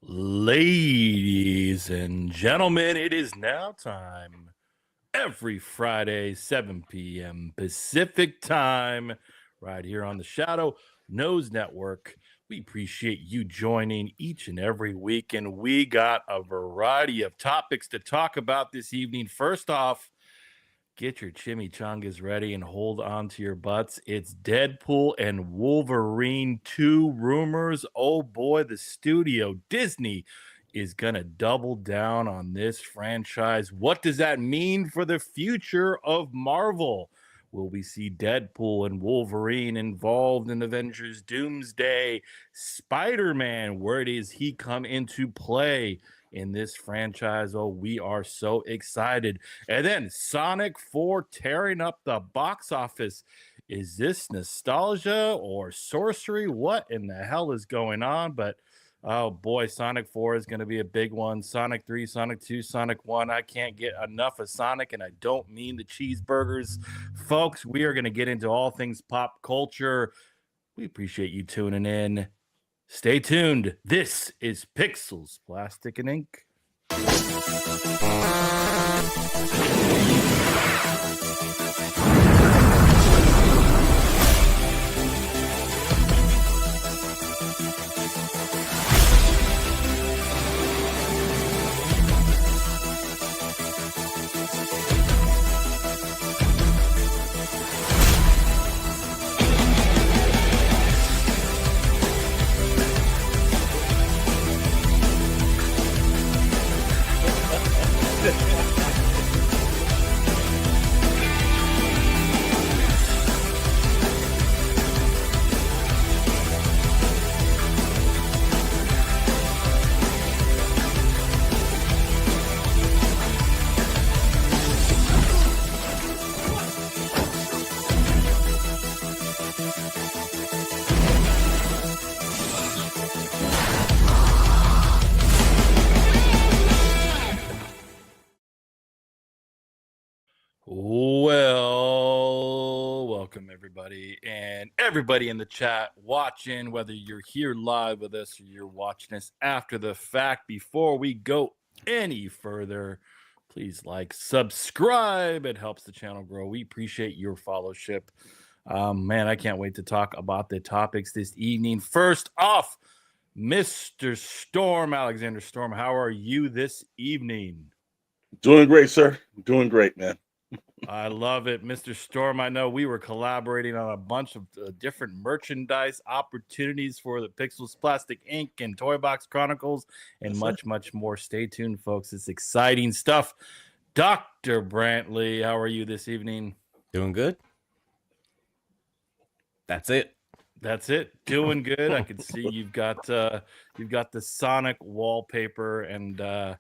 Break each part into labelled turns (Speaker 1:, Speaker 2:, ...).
Speaker 1: Ladies and gentlemen, it is now time. Every Friday, 7 p.m. Pacific time, right here on the Shadow Nose Network. We appreciate you joining each and every week, and we got a variety of topics to talk about this evening. First off, get your chimichangas ready and hold on to your butts. It's Deadpool and Wolverine 2 rumors. Oh boy, the studio Disney is going to double down on this franchise. What does that mean for the future of Marvel? Will we see Deadpool and Wolverine involved in Avengers Doomsday? Spider-Man, where does he come into play in this franchise? Oh, we are so excited. And then Sonic 4 tearing up the box office. Is this nostalgia or sorcery? What in the hell is going on? But oh boy, Sonic 4 is going to be a big one. Sonic 3, Sonic 2, Sonic 1. I can't get enough of Sonic, and I don't mean the cheeseburgers. Folks, we are going to get into all things pop culture. We appreciate you tuning in. Stay tuned. This is Pixels, Plastic and Ink. Well, welcome everybody, and everybody in the chat watching, whether you're here live with us or you're watching us after the fact. Before we go any further, please like, subscribe. It helps the channel grow. We appreciate your followership. Man, I can't wait to talk about the topics this evening. First off, Mr. Storm, Alexander Storm, how are you this evening?
Speaker 2: Doing great, sir. Doing great, man.
Speaker 1: I love it, Mr. Storm. I know we were collaborating on a bunch of different merchandise opportunities for the Pixels, Plastic Ink, and Toybox Chronicles, and much more. Stay tuned, folks. It's exciting stuff. Dr. Brantley, how are you this evening?
Speaker 3: Doing good. That's it.
Speaker 1: Doing good. I can see you've got the Sonic wallpaper, and I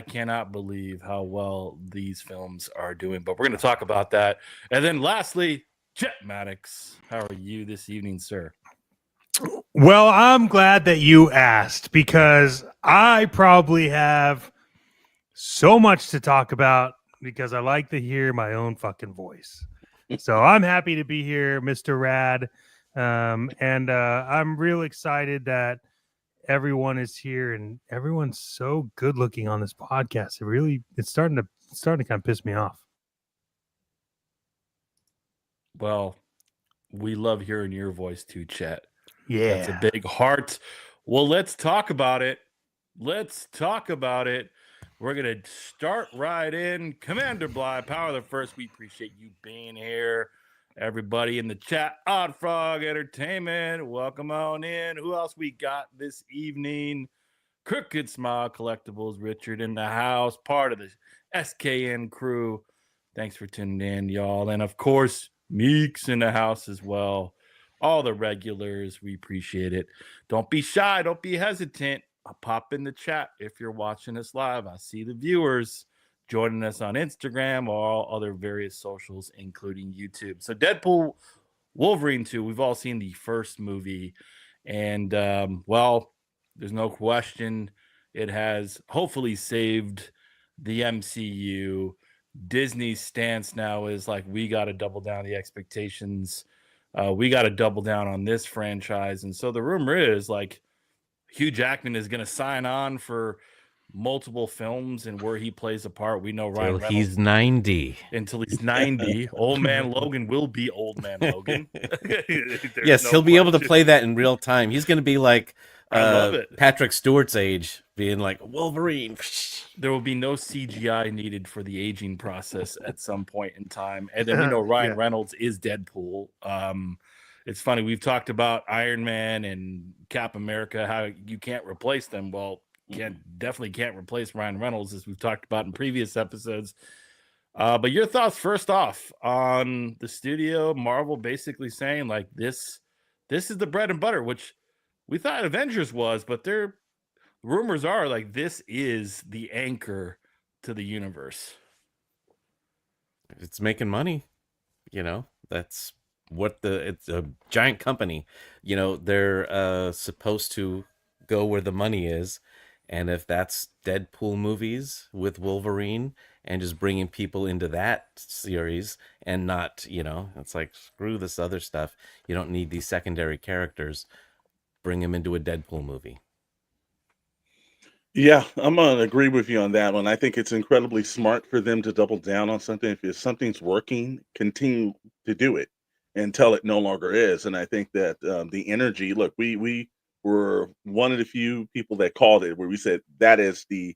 Speaker 1: cannot believe how well these films are doing, but we're going to talk about that. And then lastly, Jet Maddox, how are you this evening, sir?
Speaker 4: Well, I'm glad that you asked, because I probably have so much to talk about, because I like to hear my own fucking voice. So I'm happy to be here, Mr. Rad. And I'm real excited that everyone is here, and everyone's so good looking on this podcast. It's starting to kind of piss me off.
Speaker 1: Well, we love hearing your voice too, Chet.
Speaker 4: Yeah,
Speaker 1: that's a big heart. Well, let's talk about it. We're gonna start right in. Commander Bly, Power of the First. We appreciate you being here. Everybody in the chat, Odd Frog Entertainment, welcome on in. Who else we got this evening? Crooked Smile Collectibles, Richard in the house, part of the SKN crew. Thanks for tuning in, y'all. And of course, Meeks in the house as well. All the regulars, we appreciate it. Don't be shy, don't be hesitant. I'll pop in the chat if you're watching us live. I see the viewers joining us on Instagram or all other various socials, including YouTube. So Deadpool, Wolverine 2, we've all seen the first movie. And, well, there's no question it has hopefully saved the MCU. Disney's stance now is like, we got to double down the expectations. We got to double down on this franchise. And so the rumor is like, Hugh Jackman is going to sign on for multiple films and where he plays a part. We know Ryan
Speaker 3: Till
Speaker 1: Reynolds
Speaker 3: he's 90.
Speaker 1: until he's 90. Old man Logan will be old man Logan. There's
Speaker 3: Yes,
Speaker 1: no
Speaker 3: he'll be able to
Speaker 1: question.
Speaker 3: play that in real time. He's going to be like
Speaker 1: I love it.
Speaker 3: Patrick Stewart's age, being like Wolverine.
Speaker 1: There will be no CGI needed for the aging process at some point in time. And then we know Ryan Reynolds is Deadpool. It's funny, we've talked about Iron Man and Cap America, how you can't replace them. Well, definitely can't replace Ryan Reynolds, as we've talked about in previous episodes. But your thoughts first off on the studio, Marvel basically saying like this is the bread and butter, which we thought Avengers was, but their rumors are like this is the anchor to the universe.
Speaker 3: It's making money, that's what it's a giant company, they're supposed to go where the money is. And if that's Deadpool movies with Wolverine and just bringing people into that series and not, it's like, screw this other stuff. You don't need these secondary characters. Bring them into a Deadpool movie.
Speaker 2: Yeah, I'm gonna agree with you on that one. I think it's incredibly smart for them to double down on something. If something's working, continue to do it until it no longer is. And I think that the energy. Look, we were one of the few people that called it, where we said that is the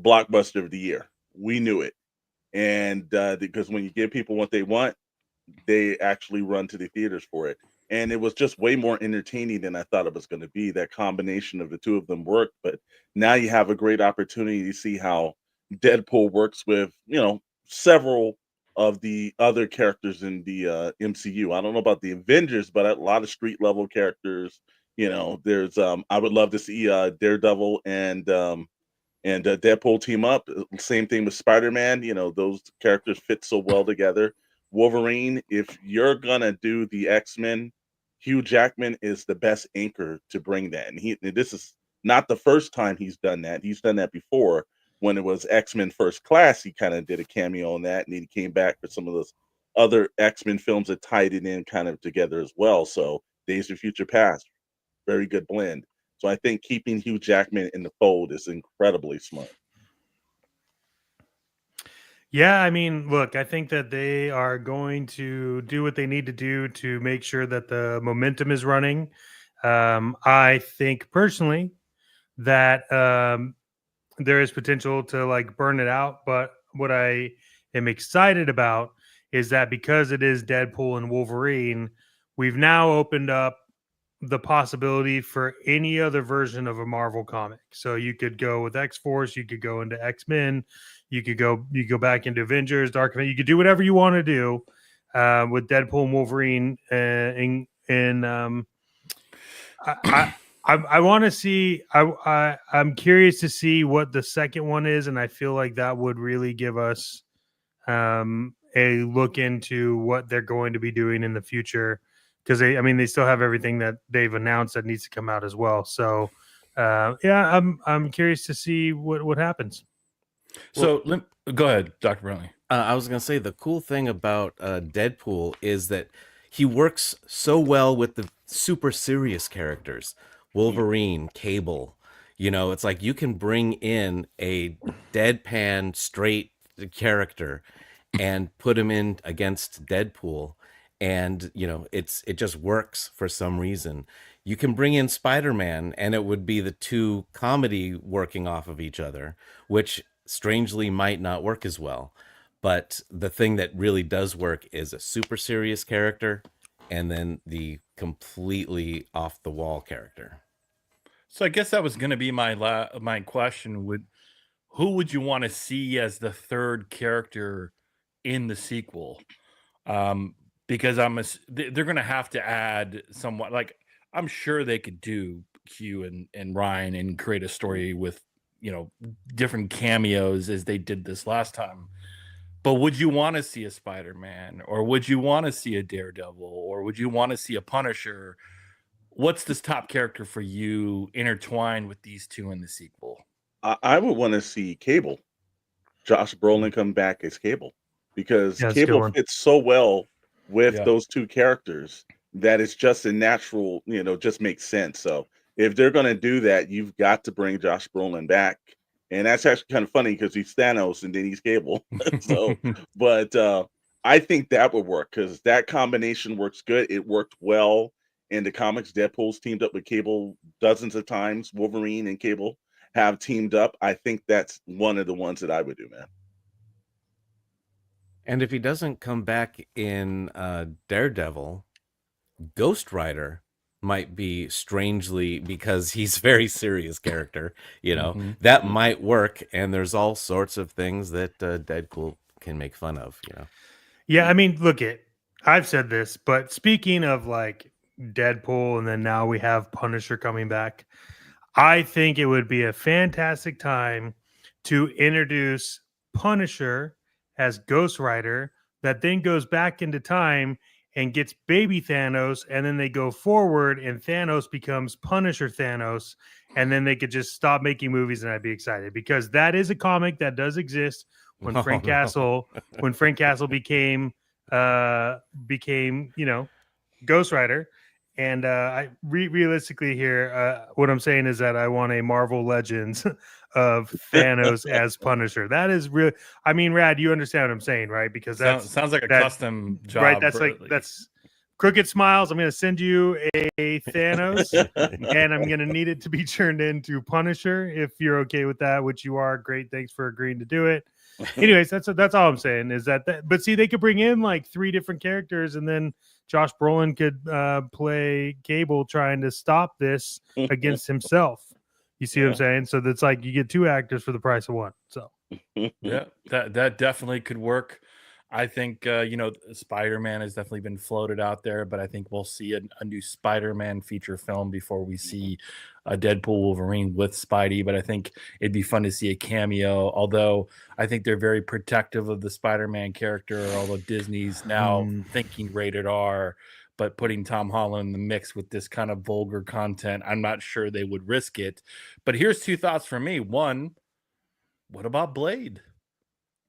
Speaker 2: blockbuster of the year. We knew it, and because when you give people what they want, they actually run to the theaters for it. And it was just way more entertaining than I thought it was going to be. That combination of the two of them worked. But now you have a great opportunity to see how Deadpool works with, several of the other characters in the MCU. I don't know about the Avengers, but a lot of street level characters. There's I would love to see Daredevil and Deadpool team up. Same thing with Spider-Man. Those characters fit so well together. Wolverine, if you're gonna do the X-Men, Hugh Jackman is the best anchor to bring that. And this is not the first time he's done that. He's done that before when it was X-Men First Class. He kind of did a cameo on that, and he came back for some of those other X-Men films that tied it in kind of together as well. So Days of Future Past, very good blend. So I think keeping Hugh Jackman in the fold is incredibly smart.
Speaker 4: Yeah, I mean, look, I think that they are going to do what they need to do to make sure that the momentum is running. I think personally that there is potential to like burn it out, but what I am excited about is that because it is Deadpool and Wolverine, we've now opened up the possibility for any other version of a Marvel comic. So you could go with X-Force, you could go into X-Men, you go back into Avengers, Dark Knight. You could do whatever you want to do with Deadpool and Wolverine. I want to see. I'm curious to see what the second one is, and I feel like that would really give us a look into what they're going to be doing in the future. Because they still have everything that they've announced that needs to come out as well. So, I'm curious to see what happens.
Speaker 1: So go ahead, Dr. Brentley.
Speaker 3: I was going to say the cool thing about Deadpool is that he works so well with the super serious characters. Wolverine, Cable, it's like you can bring in a deadpan straight character and put him in against Deadpool. And, it just works for some reason. You can bring in Spider-Man and it would be the two comedy working off of each other, which strangely might not work as well. But the thing that really does work is a super serious character and then the completely off the wall character.
Speaker 1: So I guess that was going to be my question. Who would you want to see as the third character in the sequel? Because they're going to have to add somewhat. Like I'm sure they could do Hugh and Ryan and create a story with different cameos as they did this last time. But would you want to see a Spider-Man, or would you want to see a Daredevil, or would you want to see a Punisher? What's this top character for you intertwined with these two in the sequel?
Speaker 2: I would want to see Cable, Josh Brolin come back as Cable, because Cable fits so well with those two characters that it's just a natural, just makes sense. So if they're going to do that, you've got to bring Josh Brolin back. And that's actually kind of funny because he's Thanos and then he's Cable. So, but I think that would work because that combination works good. It worked well in the comics. Deadpool's teamed up with Cable dozens of times. Wolverine and Cable have teamed up. I think that's one of the ones that I would do, man.
Speaker 3: And if he doesn't come back in Daredevil, Ghost Rider might be strangely, because he's a very serious character, that might work. And there's all sorts of things that Deadpool can make fun of,
Speaker 4: Yeah, I mean, I've said this, but speaking of like Deadpool, and then now we have Punisher coming back, I think it would be a fantastic time to introduce Punisher as Ghost Rider that then goes back into time and gets baby Thanos, and then they go forward and Thanos becomes Punisher Thanos, and then they could just stop making movies and I'd be excited because that is a comic that does exist. When Frank Castle became Ghost Rider, and I realistically here, what I'm saying is that I want a Marvel Legends of Thanos as Punisher. That is real. I mean, Rad, you understand what I'm saying, right? Because that
Speaker 1: sounds like a custom job,
Speaker 4: right? That's Crooked Smiles. I'm going to send you a Thanos, and I'm going to need it to be turned into Punisher if you're okay with that, which you are. Great, thanks for agreeing to do it. Anyways, that's all I'm saying is that. But see, they could bring in like 3 different characters, and then Josh Brolin could play Cable trying to stop this against himself. You see what I'm saying? So that's like you get 2 actors for the price of 1. So
Speaker 1: yeah, that definitely could work. I think Spider-Man has definitely been floated out there, but I think we'll see a new Spider-Man feature film before we see a Deadpool Wolverine with Spidey. But I think it'd be fun to see a cameo, although I think they're very protective of the Spider-Man character, although Disney's now thinking rated R, but putting Tom Holland in the mix with this kind of vulgar content, I'm not sure they would risk it. But here's 2 thoughts from me. One, what about Blade?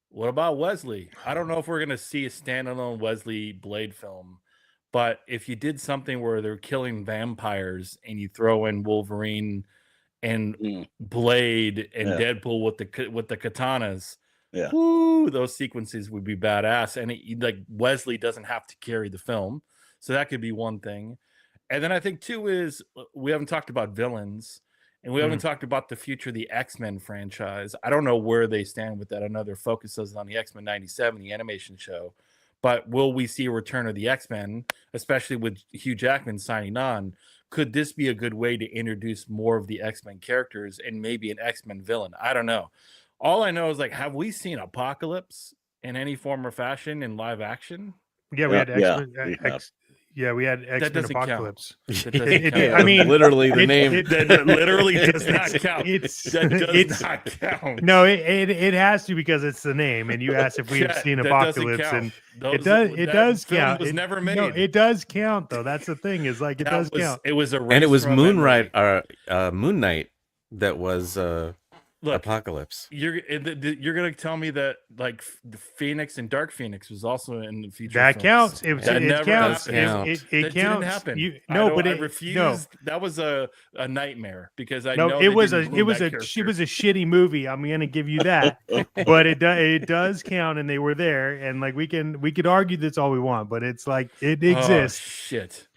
Speaker 1: What about Wesley? I don't know if we're going to see a standalone Wesley Blade film, but if you did something where they're killing vampires and you throw in Wolverine and Blade and Deadpool with the katanas, whoo, those sequences would be badass. And like Wesley doesn't have to carry the film, so that could be one thing. And then I think 2 is we haven't talked about villains. And we haven't talked about the future of the X-Men franchise. I don't know where they stand with that. I know their focus is on the X-Men 97, the animation show. But will we see a return of the X-Men, especially with Hugh Jackman signing on? Could this be a good way to introduce more of the X-Men characters and maybe an X-Men villain? I don't know. All I know is, like, have we seen Apocalypse in any form or fashion in live action?
Speaker 4: Yeah, we had X-Men. Yeah, we had X-Men Apocalypse.
Speaker 1: I
Speaker 3: mean, literally the name.
Speaker 1: That literally does not count. That does not count.
Speaker 4: No, it has to because it's the name. And you asked if we have seen Apocalypse, and it does count.
Speaker 1: It was never made.
Speaker 4: No, it does count though. That's the thing. Is like it does count.
Speaker 1: It was
Speaker 3: and it was Moon Knight that was. Apocalypse.
Speaker 1: You're gonna tell me that like the Phoenix and Dark Phoenix was also in the feature.
Speaker 4: That counts. It counts.
Speaker 1: It counts. Didn't happen. I refused. No. That was a nightmare because I know
Speaker 4: it was a shitty movie. I'm gonna give you that, but it does count, and they were there, and like we could argue that's all we want, but it's like it exists.
Speaker 1: Oh, shit.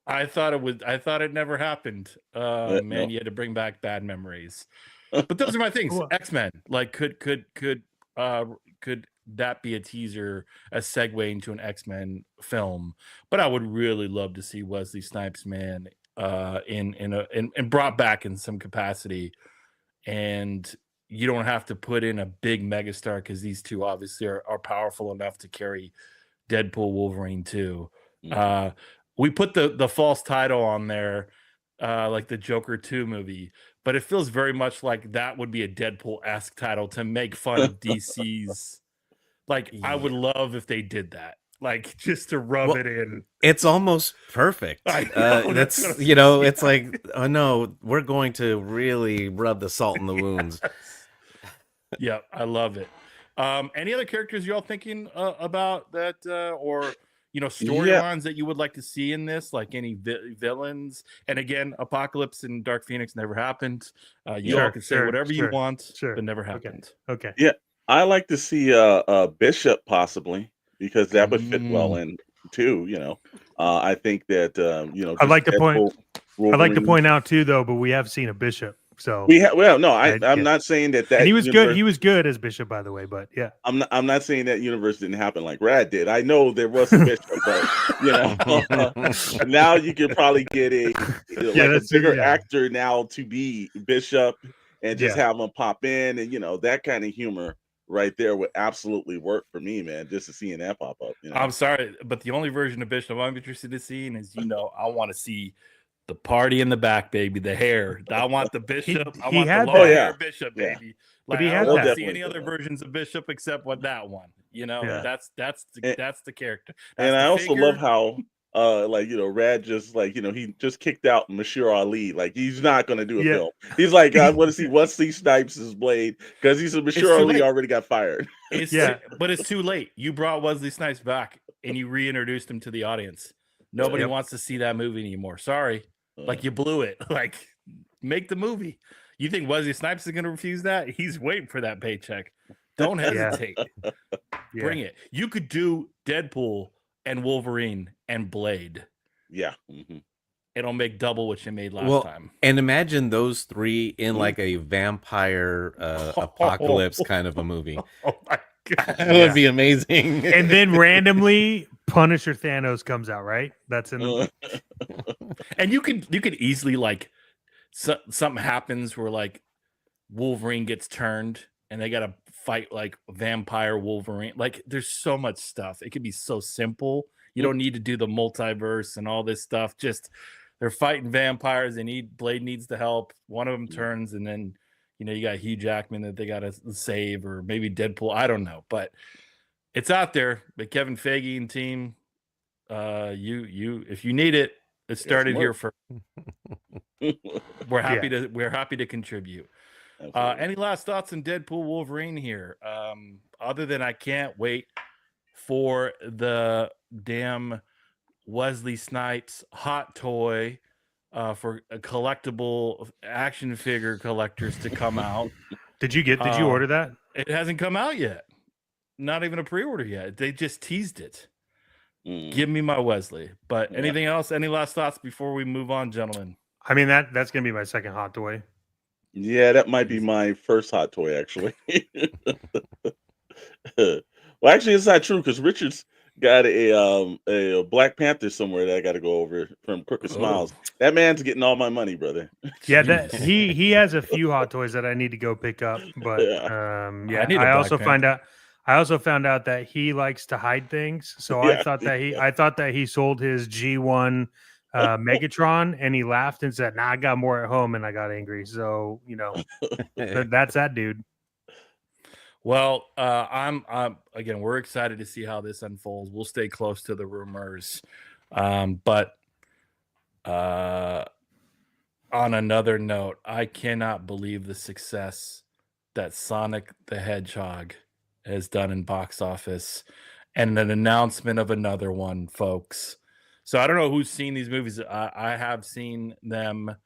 Speaker 1: I thought it never happened. Man, you had to bring back bad memories. But those are my things. X-Men, like, could that be a teaser, a segue into an X-Men film? But I would really love to see Wesley Snipes, man, in brought back in some capacity. And you don't have to put in a big megastar because these 2 obviously are powerful enough to carry Deadpool, Wolverine too. We put the false title on there, like the Joker 2 movie. But it feels very much like that would be a Deadpool-esque title to make fun of DC's. Like, I would love if they did that. Like, just to rub it in.
Speaker 3: It's almost perfect.
Speaker 1: I know,
Speaker 3: it's like, oh no, we're going to really rub the salt in the wounds.
Speaker 1: Yeah, I love it. Any other characters y'all thinking about that, or you know, storylines that you would like to see in this, like any villains. And again, Apocalypse and Dark Phoenix never happened. You all can say whatever you want, but never happened.
Speaker 4: Okay.
Speaker 2: Yeah, I like to see Bishop possibly, because that would fit well in too. You know, I think that you know,
Speaker 4: I'd like to
Speaker 2: Deadpool,
Speaker 4: point out too, though, but we have seen a Bishop. So
Speaker 2: we have. Well, no, I'm not saying that.
Speaker 4: And he was
Speaker 2: universe,
Speaker 4: good. He was good as Bishop, by the way. But yeah,
Speaker 2: I'm not saying that universe didn't happen like Rad did. I know there was a Bishop, but you know, now you could probably get a bigger actor now to be Bishop and just have him pop in, and you know, that kind of humor right there would absolutely work for me, man. Just to seeing that pop up. You know?
Speaker 1: I'm sorry, but the only version of Bishop I'm interested in seeing is, you know, I want to see the party in the back, baby. The hair. I want the Bishop. I want the long hair Bishop, baby. Like,
Speaker 4: but
Speaker 1: I don't want to see any other versions of Bishop except what that one. You know, that's the character.
Speaker 2: And I also love how like, you know, Rad just like, you know, he just kicked out Monsieur Ali. Like, he's not gonna do a film. He's like, I want to see Wesley Snipes' Blade, because he said Monsieur Ali already got fired.
Speaker 1: But it's too late. You brought Wesley Snipes back and you reintroduced him to the audience. Nobody wants to see that movie anymore. Sorry. Like, you blew it. Like, make the movie. You think Wesley Snipes is going to refuse that? He's waiting for that paycheck. Don't hesitate. Bring it. You could do Deadpool and Wolverine and Blade.
Speaker 2: Yeah.
Speaker 1: It'll make double what you made last time.
Speaker 3: And imagine those three in like a vampire apocalypse kind of a movie.
Speaker 1: Oh my God.
Speaker 3: That would be amazing.
Speaker 4: And then randomly Punisher Thanos comes out, right? That's in the
Speaker 1: And you could easily, like, something happens where like Wolverine gets turned and they gotta fight like vampire Wolverine. Like, there's so much stuff. It could be so simple. You don't need to do the multiverse and all this stuff. Just they're fighting vampires. Blade needs the help. One of them turns, and then, you know, you got Hugh Jackman that they gotta save, or maybe Deadpool. I don't know, but it's out there. But Kevin Feige and team, you if you need it, it started here for. We're happy to contribute. Any last thoughts on Deadpool Wolverine here? Other than I can't wait for the damn Wesley Snipes hot toy for a collectible action figure collectors to come out.
Speaker 4: Did you order that?
Speaker 1: It hasn't come out yet. Not even a pre-order yet. They just teased it. Give me my Wesley. But anything else? Any last thoughts before we move on, gentlemen?
Speaker 4: I mean, that's gonna be my second hot toy.
Speaker 2: Yeah, that might be my first hot toy, actually. Well, actually, it's not true, because Richard's got a Black Panther somewhere that I got to go over from Crooked Smiles. That man's getting all my money, brother.
Speaker 4: Yeah, he has a few hot toys that I need to go pick up. But I also found out that he likes to hide things. So I thought that he sold his G1 Megatron, and he laughed and said, "Nah, I got more at home," and I got angry. So, you know, that's that dude.
Speaker 1: Well, I'm again, we're excited to see how this unfolds. We'll stay close to the rumors. But on another note, I cannot believe the success that Sonic the Hedgehog has done in box office, and an announcement of another one, folks. So I don't know who's seen these movies. I have seen them.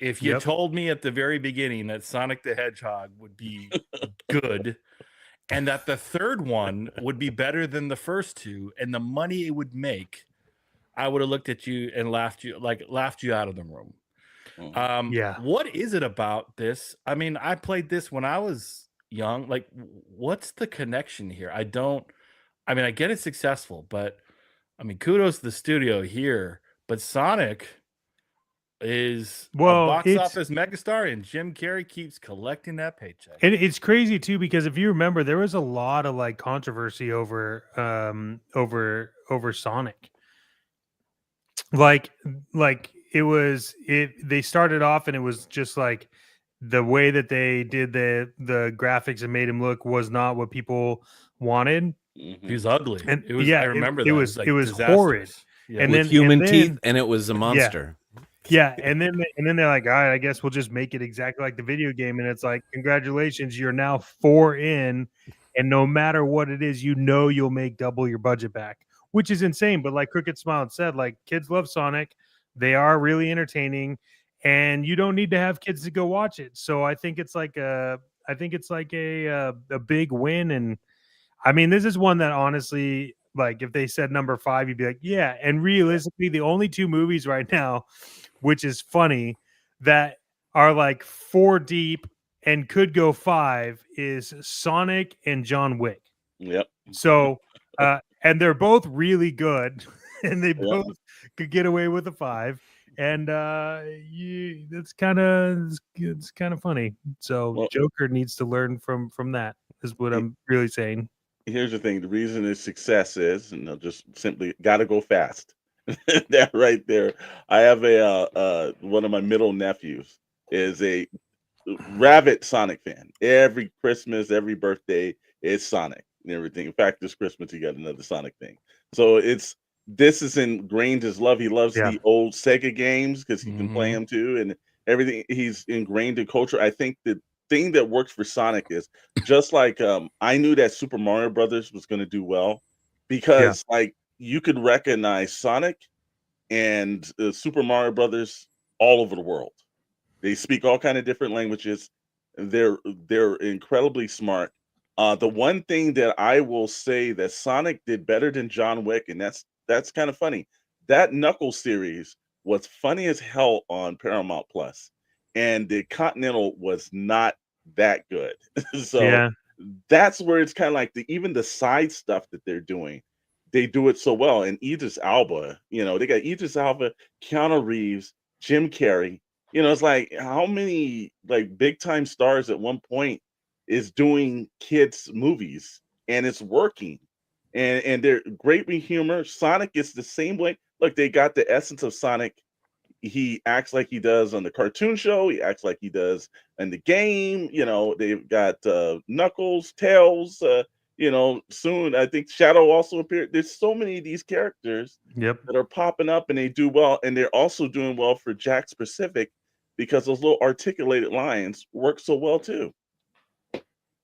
Speaker 1: If you told me at the very beginning that Sonic the Hedgehog would be good, and that the third one would be better than the first two, and the money it would make, I would have looked at you and laughed you out of the room. What is it about this? I mean, I played this when I was young. Like, what's the connection here? I get it's successful, but I mean, kudos to the studio here. But Sonic is a box office megastar, and Jim Carrey keeps collecting that paycheck.
Speaker 4: And it's crazy too, because if you remember, there was a lot of like controversy over Sonic. Like they started off, and it was just like the way that they did the graphics and made him look was not what people wanted.
Speaker 1: He was ugly.
Speaker 4: And
Speaker 1: it was, I remember
Speaker 4: it was horrid.
Speaker 3: Yeah. And with human teeth, and it was a monster.
Speaker 4: Yeah, and then they're like, all right, I guess we'll just make it exactly like the video game. And it's like, congratulations, you're now 4 in, and no matter what it is, you'll make double your budget back, which is insane. But like Crooked Smile said, like kids love Sonic, they are really entertaining, and you don't need to have kids to go watch it. So I think it's like a big win. And I mean, this is one that honestly, like if they said number 5, you'd be like, yeah. And realistically, the only 2 movies right now, which is funny, that are like 4 deep and could go 5 is Sonic and John Wick.
Speaker 2: Yep.
Speaker 4: So, and they're both really good, and they both could get away with a 5. And it's kind of funny. So Joker needs to learn from that. Is what I'm really saying.
Speaker 2: Here's the thing: the reason its success is, and they'll just simply got to go fast. That right there. I have a one of my middle nephews is a rabid Sonic fan. Every Christmas, every birthday, it's Sonic and everything. In fact, this Christmas he got another Sonic thing. So this is ingrained his love. He loves the old Sega games because he can play them too, and everything. He's ingrained in culture. I think the thing that works for Sonic is just like I knew that Super Mario Brothers was going to do well because like you could recognize Sonic and Super Mario Brothers all over the world. They speak all kind of different languages. They're incredibly smart. The one thing that I will say that Sonic did better than John Wick, and that's kind of funny. That Knuckles series was funny as hell on Paramount Plus, and the Continental was not that good. So that's where it's kind of like even the side stuff that they're doing, they do it so well. And Idris Elba, they got Idris Elba, Keanu Reeves, Jim Carrey. It's like how many like big time stars at one point is doing kids movies, and it's working, and they're great with humor. Sonic is the same way. Look, they got the essence of Sonic. He acts like he does on the cartoon show. He acts like he does in the game. They've got Knuckles, Tails. Soon I think Shadow also appeared. There's so many of these characters that are popping up, and they do well. And they're also doing well for Jack's Pacific because those little articulated lines work so well too.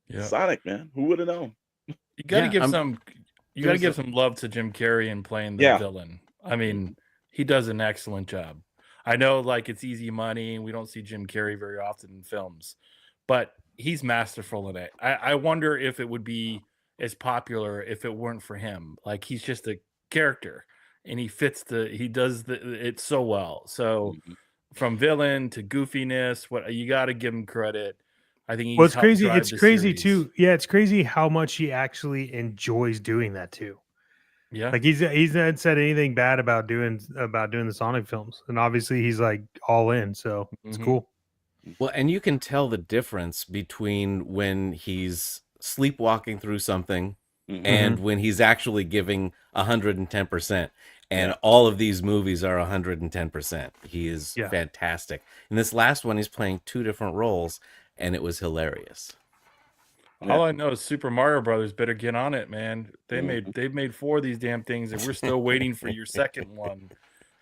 Speaker 2: Yeah, Sonic, man, who would have known?
Speaker 1: You got to give some love to Jim Carrey in playing the villain. I mean, he does an excellent job. I know, like, it's easy money, and we don't see Jim Carrey very often in films, but he's masterful in it. I wonder if it would be as popular if it weren't for him. Like, he's just a character, and he does it so well. So, from villain to goofiness, you got to give him credit. I think
Speaker 4: it's crazy. It's crazy too. Yeah, it's crazy how much he actually enjoys doing that too.
Speaker 1: Yeah,
Speaker 4: like he's not said anything bad about doing the Sonic films, and obviously he's like all in. So it's cool.
Speaker 3: Well, and you can tell the difference between when he's sleepwalking through something and when he's actually giving 110%. And all of these movies are 110%. He is fantastic. In this last one, he's playing 2 different roles, and it was hilarious.
Speaker 1: All I know is Super Mario Brothers better get on it, man. They've made 4 of these damn things, and we're still waiting for your second one.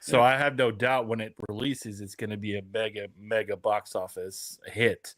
Speaker 1: So I have no doubt when it releases, it's going to be a mega box office hit.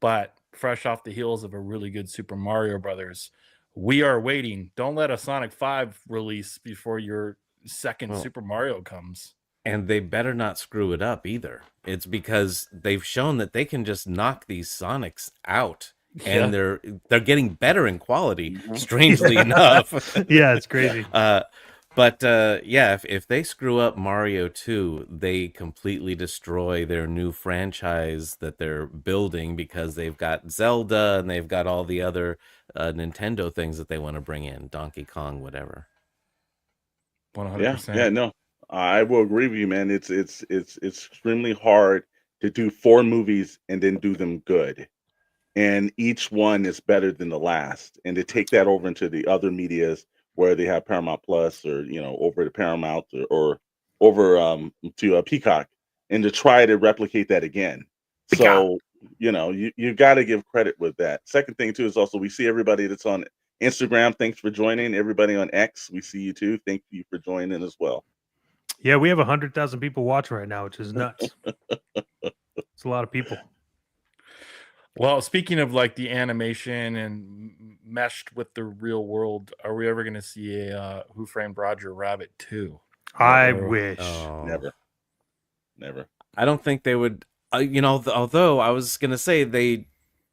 Speaker 1: But fresh off the heels of a really good Super Mario Brothers, we are waiting. Don't let a Sonic 5 release before your second Super Mario comes.
Speaker 3: And they better not screw it up either. It's because they've shown that they can just knock these Sonics out. And they're getting better in quality, strangely enough.
Speaker 4: Yeah, it's crazy.
Speaker 3: But if they screw up Mario 2, they completely destroy their new franchise that they're building because they've got Zelda and they've got all the other Nintendo things that they want to bring in, Donkey Kong, whatever.
Speaker 1: 100%.
Speaker 2: Yeah, no, I will agree with you, man. It's extremely hard to do 4 movies and then do them good. And each one is better than the last. And to take that over into the other medias where they have Paramount Plus or, over to Paramount or over to Peacock and to try to replicate that again. So, you got to give credit with that. Second thing, too, is also we see everybody that's on Instagram. Thanks for joining. Everybody on X, we see you, too. Thank you for joining as well.
Speaker 4: Yeah, we have 100,000 people watching right now, which is nuts. It's a lot of people.
Speaker 1: Well, speaking of like the animation and meshed with the real world, are we ever going to see a Who Framed Roger Rabbit 2?
Speaker 4: I
Speaker 1: Or-
Speaker 4: wish.
Speaker 2: Never. Never.
Speaker 3: I don't think they would. Although I was gonna say they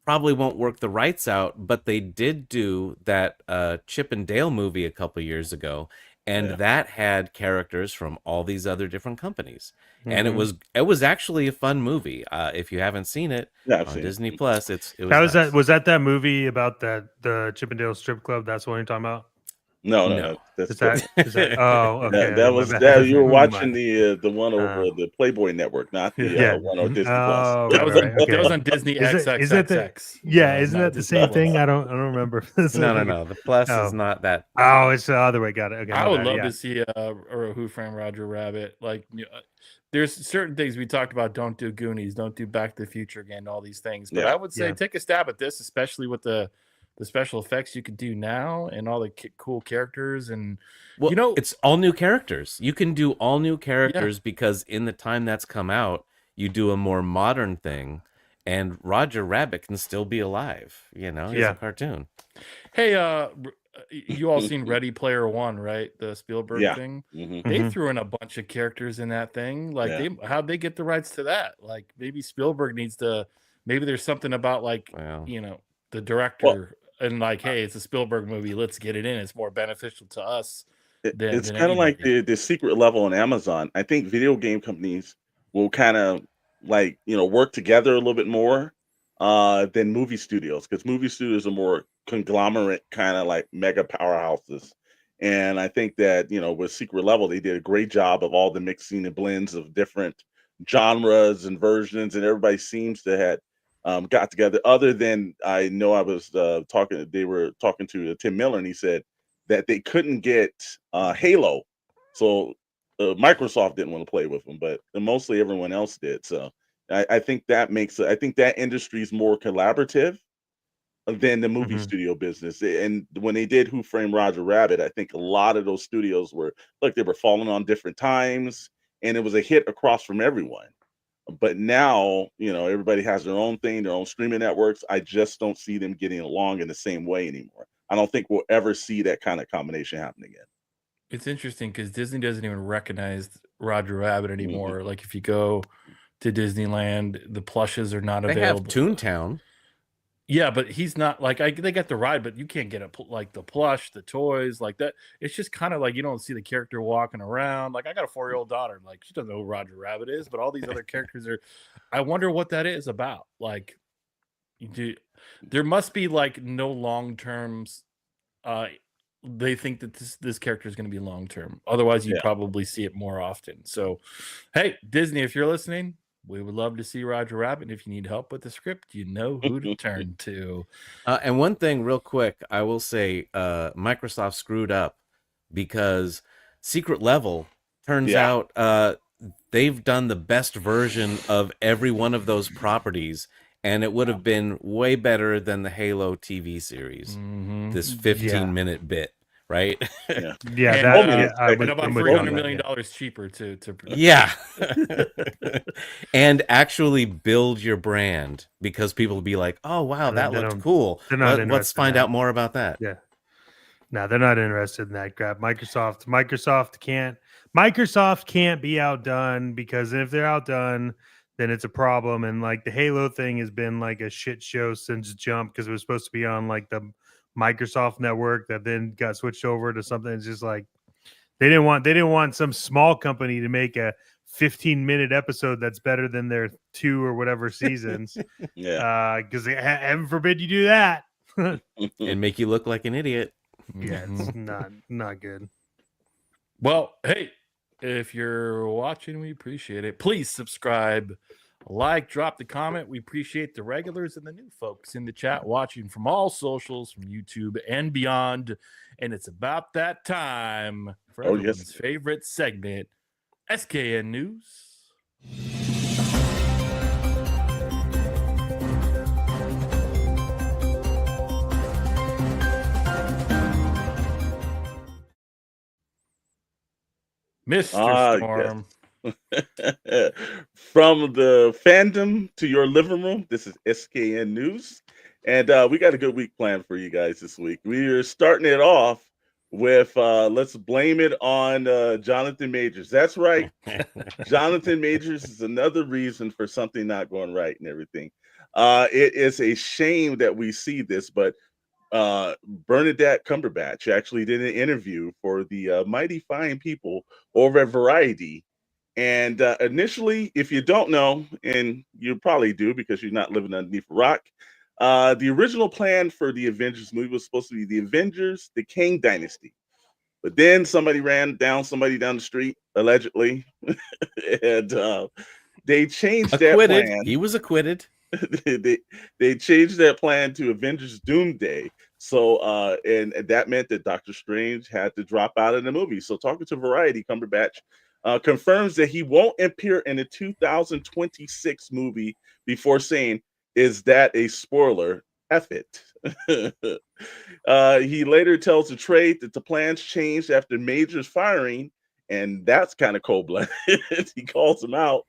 Speaker 3: probably won't work the rights out, but they did do that Chip and Dale movie a couple years ago, and
Speaker 2: Yeah.
Speaker 3: that had characters from all these other different companies, and it
Speaker 4: Mhm.
Speaker 3: was actually a fun movie. If you haven't seen it
Speaker 2: Yeah, I've
Speaker 3: on
Speaker 2: seen
Speaker 3: Disney
Speaker 2: it.
Speaker 3: Plus, it was
Speaker 4: That was
Speaker 3: nice.
Speaker 4: that movie about the Chippendale strip club? That's what you're talking about.
Speaker 2: No,
Speaker 3: No.
Speaker 2: that's
Speaker 4: Is
Speaker 2: different.
Speaker 4: that? Oh, okay.
Speaker 2: That
Speaker 4: my
Speaker 2: was
Speaker 4: bad.
Speaker 2: that you were
Speaker 4: My
Speaker 2: watching
Speaker 4: bad.
Speaker 2: the one over the Playboy Network, not the
Speaker 4: Yeah.
Speaker 2: one on Disney Plus.
Speaker 4: Oh,
Speaker 1: that
Speaker 4: right,
Speaker 1: was
Speaker 4: right,
Speaker 1: on,
Speaker 4: okay.
Speaker 1: that was on Disney
Speaker 4: Is it the
Speaker 1: XXXX.
Speaker 4: yeah? Isn't
Speaker 1: not
Speaker 4: that the
Speaker 1: Disney
Speaker 4: same
Speaker 1: Plus.
Speaker 4: thing? I don't remember.
Speaker 3: No. The Plus
Speaker 4: Oh.
Speaker 3: is not that.
Speaker 4: Oh, it's the other way. Got it. Okay,
Speaker 1: I
Speaker 4: my
Speaker 1: would
Speaker 4: bad,
Speaker 1: love
Speaker 4: yeah.
Speaker 1: to see a Who Framed Roger Rabbit. Like, there's certain things we talked about. Don't do Goonies. Don't do Back to the Future again. All these things. But
Speaker 2: Yeah.
Speaker 1: I would say take a stab at this, especially with the special effects you could do now and all the cool characters. And
Speaker 3: Well, it's all new characters. You can do all new characters because in the time that's come out, you do a more modern thing, and Roger Rabbit can still be alive. He's a cartoon.
Speaker 1: Hey, you all seen Ready Player One, right? The Spielberg thing.
Speaker 2: Mm-hmm.
Speaker 1: They threw in a bunch of characters in that thing. Like, how'd they get the rights to that? Like, maybe Spielberg needs to. Maybe there's something about the director and like, hey, it's a Spielberg movie. Let's get it in. It's more beneficial to us.
Speaker 2: It's kind of like the secret level on Amazon. I think video game companies will kind of work together a little bit more than movie studios, because movie studios are more conglomerate kind of like mega powerhouses. And I think that with Secret Level, they did a great job of all the mixing and blends of different genres and versions, and everybody seems to have got together. Other than I know I was they were talking to Tim Miller, and he said that they couldn't get Halo, so Microsoft didn't want to play with them, but mostly everyone else did. So I think that industry is more collaborative than the movie studio business. And when they did Who Framed Roger Rabbit, I think a lot of those studios they were falling on different times, and it was a hit across from everyone. But now, everybody has their own thing, their own streaming networks. I just don't see them getting along in the same way anymore. I don't think we'll ever see that kind of combination happen again.
Speaker 1: It's interesting because Disney doesn't even recognize Roger Rabbit anymore. Like, if you go to Disneyland, the plushes are not available.
Speaker 3: They have Toontown.
Speaker 1: Yeah, but he's not like they got the ride, but you can't get like the plush, the toys, like that. It's just kind of like you don't see the character walking around. Like, I got a 4-year-old daughter, like she doesn't know who Roger Rabbit is, but all these other characters are. I wonder what that is about. Like, there must be like no long terms. They think that this character is going to be long term. Otherwise, you'd probably see it more often. So, hey, Disney, if you're listening, we would love to see Roger Rabbit. And if you need help with the script, you know who to turn to.
Speaker 3: And one thing real quick, I will say Microsoft screwed up because Secret Level turns out they've done the best version of every one of those properties, and it would have been way better than the Halo TV series. This 15-minute bit, right?
Speaker 1: And about $300 million cheaper to
Speaker 3: and actually build your brand, because people will be like, oh wow, that looked cool. Let's find out more about that.
Speaker 4: Yeah. No, they're not interested in that crap. Microsoft can't be outdone, because if they're outdone, then it's a problem. And like the Halo thing has been like a shit show since jump, because it was supposed to be on like the Microsoft network that then got switched over to something. It's just like they didn't want some small company to make a 15-minute episode that's better than their 2 or whatever seasons. Because heaven forbid you do that
Speaker 3: and make you look like an idiot.
Speaker 4: Yeah, it's not good.
Speaker 1: Well, hey, if you're watching, we appreciate it. Please subscribe, like, drop the comment. We appreciate the regulars and the new folks in the chat watching from all socials, from YouTube and beyond. And it's about that time for everyone's favorite segment, SKN News. Mr. Storm.
Speaker 2: From the fandom to your living room, this is SKN News. And we got a good week planned for you guys this week. We are starting it off with let's blame it on Jonathan Majors. That's right. Jonathan Majors is another reason for something not going right and everything. It is a shame that we see this, but Bernadette Cumberbatch actually did an interview for the Mighty Fine People over at Variety. And initially, if you don't know, and you probably do because you're not living underneath a rock, the original plan for the Avengers movie was supposed to be the Avengers, the Kang Dynasty. But then somebody ran down somebody down the street, allegedly, and they changed that
Speaker 3: Acquitted.
Speaker 2: plan.
Speaker 3: He was acquitted.
Speaker 2: they changed that plan to Avengers Doomsday. So and that meant that Doctor Strange had to drop out of the movie. So talking to Variety, Cumberbatch confirms that he won't appear in the 2026 movie before saying, "Is that a spoiler? F it." He later tells the trade that the plans changed after Major's firing, and that's kind of cold-blooded. He calls him out,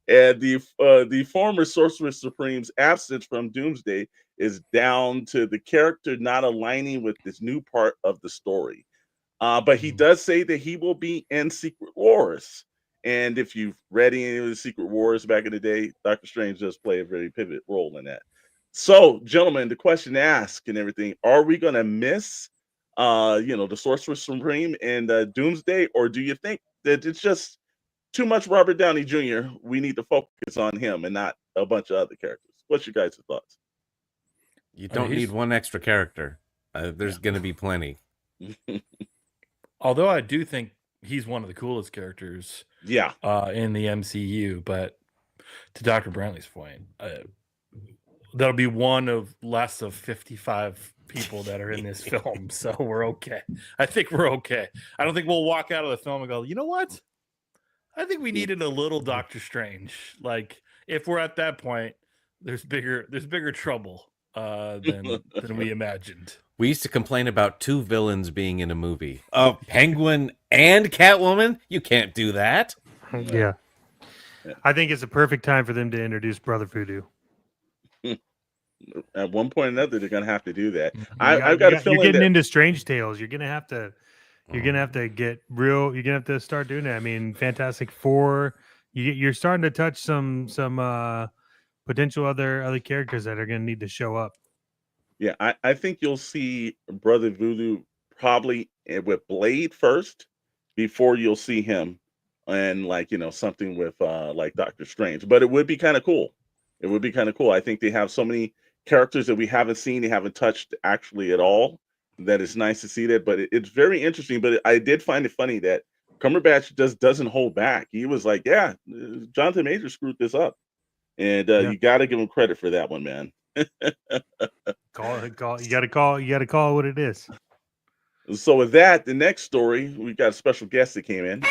Speaker 2: and the former Sorcerer Supreme's absence from Doomsday is down to the character not aligning with this new part of the story. But he does say that he will be in Secret Wars. And if you've read any of the Secret Wars back in the day, Doctor Strange does play a very pivotal role in that. So, gentlemen, the question asked and everything, are we going to miss, the Sorcerer Supreme and Doomsday? Or do you think that it's just too much Robert Downey Jr.? We need to focus on him and not a bunch of other characters. What's your guys' thoughts?
Speaker 3: You don't need one extra character. There's going to be plenty.
Speaker 1: Although I do think he's one of the coolest characters in the MCU, but to Dr. Brantley's point, that'll be one of less of 55 people that are in this film, so we're okay. I think we're okay. I don't think we'll walk out of the film and go, you know what? I think we needed a little Doctor Strange. Like, if we're at that point, there's bigger trouble than we imagined.
Speaker 3: We used to complain about two villains being in a movie. Penguin and Catwoman? You can't do that.
Speaker 4: Yeah. I think it's a perfect time for them to introduce Brother Voodoo.
Speaker 2: At one point or another, they're gonna have to do that.
Speaker 4: I've got a feeling you're getting into Strange Tales. You're gonna have to get real. You're gonna have to start doing that. I mean, Fantastic Four. You're starting to touch some potential other characters that are gonna need to show up.
Speaker 2: Yeah, I think you'll see Brother Voodoo probably with Blade first before you'll see him and something with like Doctor Strange. But it would be kind of cool. It would be kind of cool. I think they have so many characters that we haven't seen, they haven't touched actually at all, that it's nice to see that. But it's very interesting. But I did find it funny that Cumberbatch doesn't hold back. He was like, yeah, Jonathan Major screwed this up. And you got to give him credit for that one, man.
Speaker 4: Call. You got to call it what it is.
Speaker 2: So with that, the next story, we got a special guest that came in.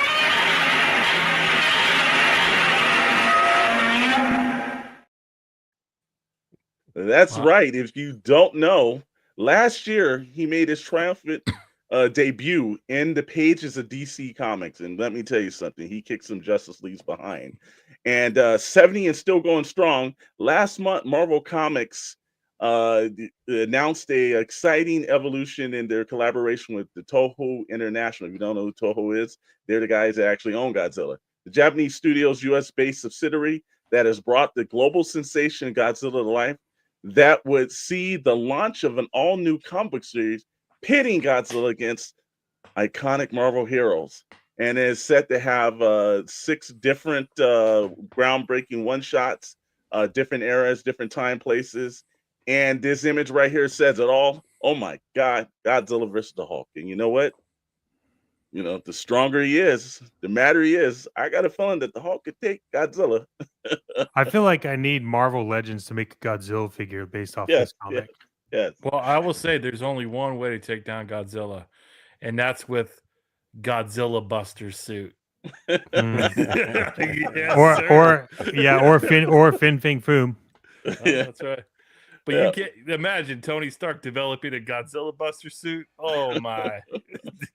Speaker 2: That's right. If you don't know, last year he made his triumphant debut in the pages of DC Comics, and let me tell you something, he kicked some Justice Leagues behind. And 70 and still going strong. Last month, Marvel Comics announced a exciting evolution in their collaboration with the Toho International. If you don't know who Toho is, they're the guys that actually own Godzilla. The Japanese studio's US-based subsidiary that has brought the global sensation Godzilla to life, that would see the launch of an all-new comic book series pitting Godzilla against iconic Marvel heroes. And is set to have 6 different groundbreaking one-shots, different eras, different time, places. And this image right here says it all. Oh my God, Godzilla versus the Hulk. And you know what? The stronger he is, the madder he is. I got a feeling that the Hulk could take Godzilla.
Speaker 4: I feel like I need Marvel Legends to make a Godzilla figure based off this comic.
Speaker 2: Yes.
Speaker 1: Well, I will say there's only one way to take down Godzilla, and that's with Godzilla Buster suit.
Speaker 4: Yes, or Fin Fing Foom.
Speaker 1: That's right. But
Speaker 2: Yeah.
Speaker 1: you can't imagine Tony Stark developing a Godzilla Buster suit. Oh my!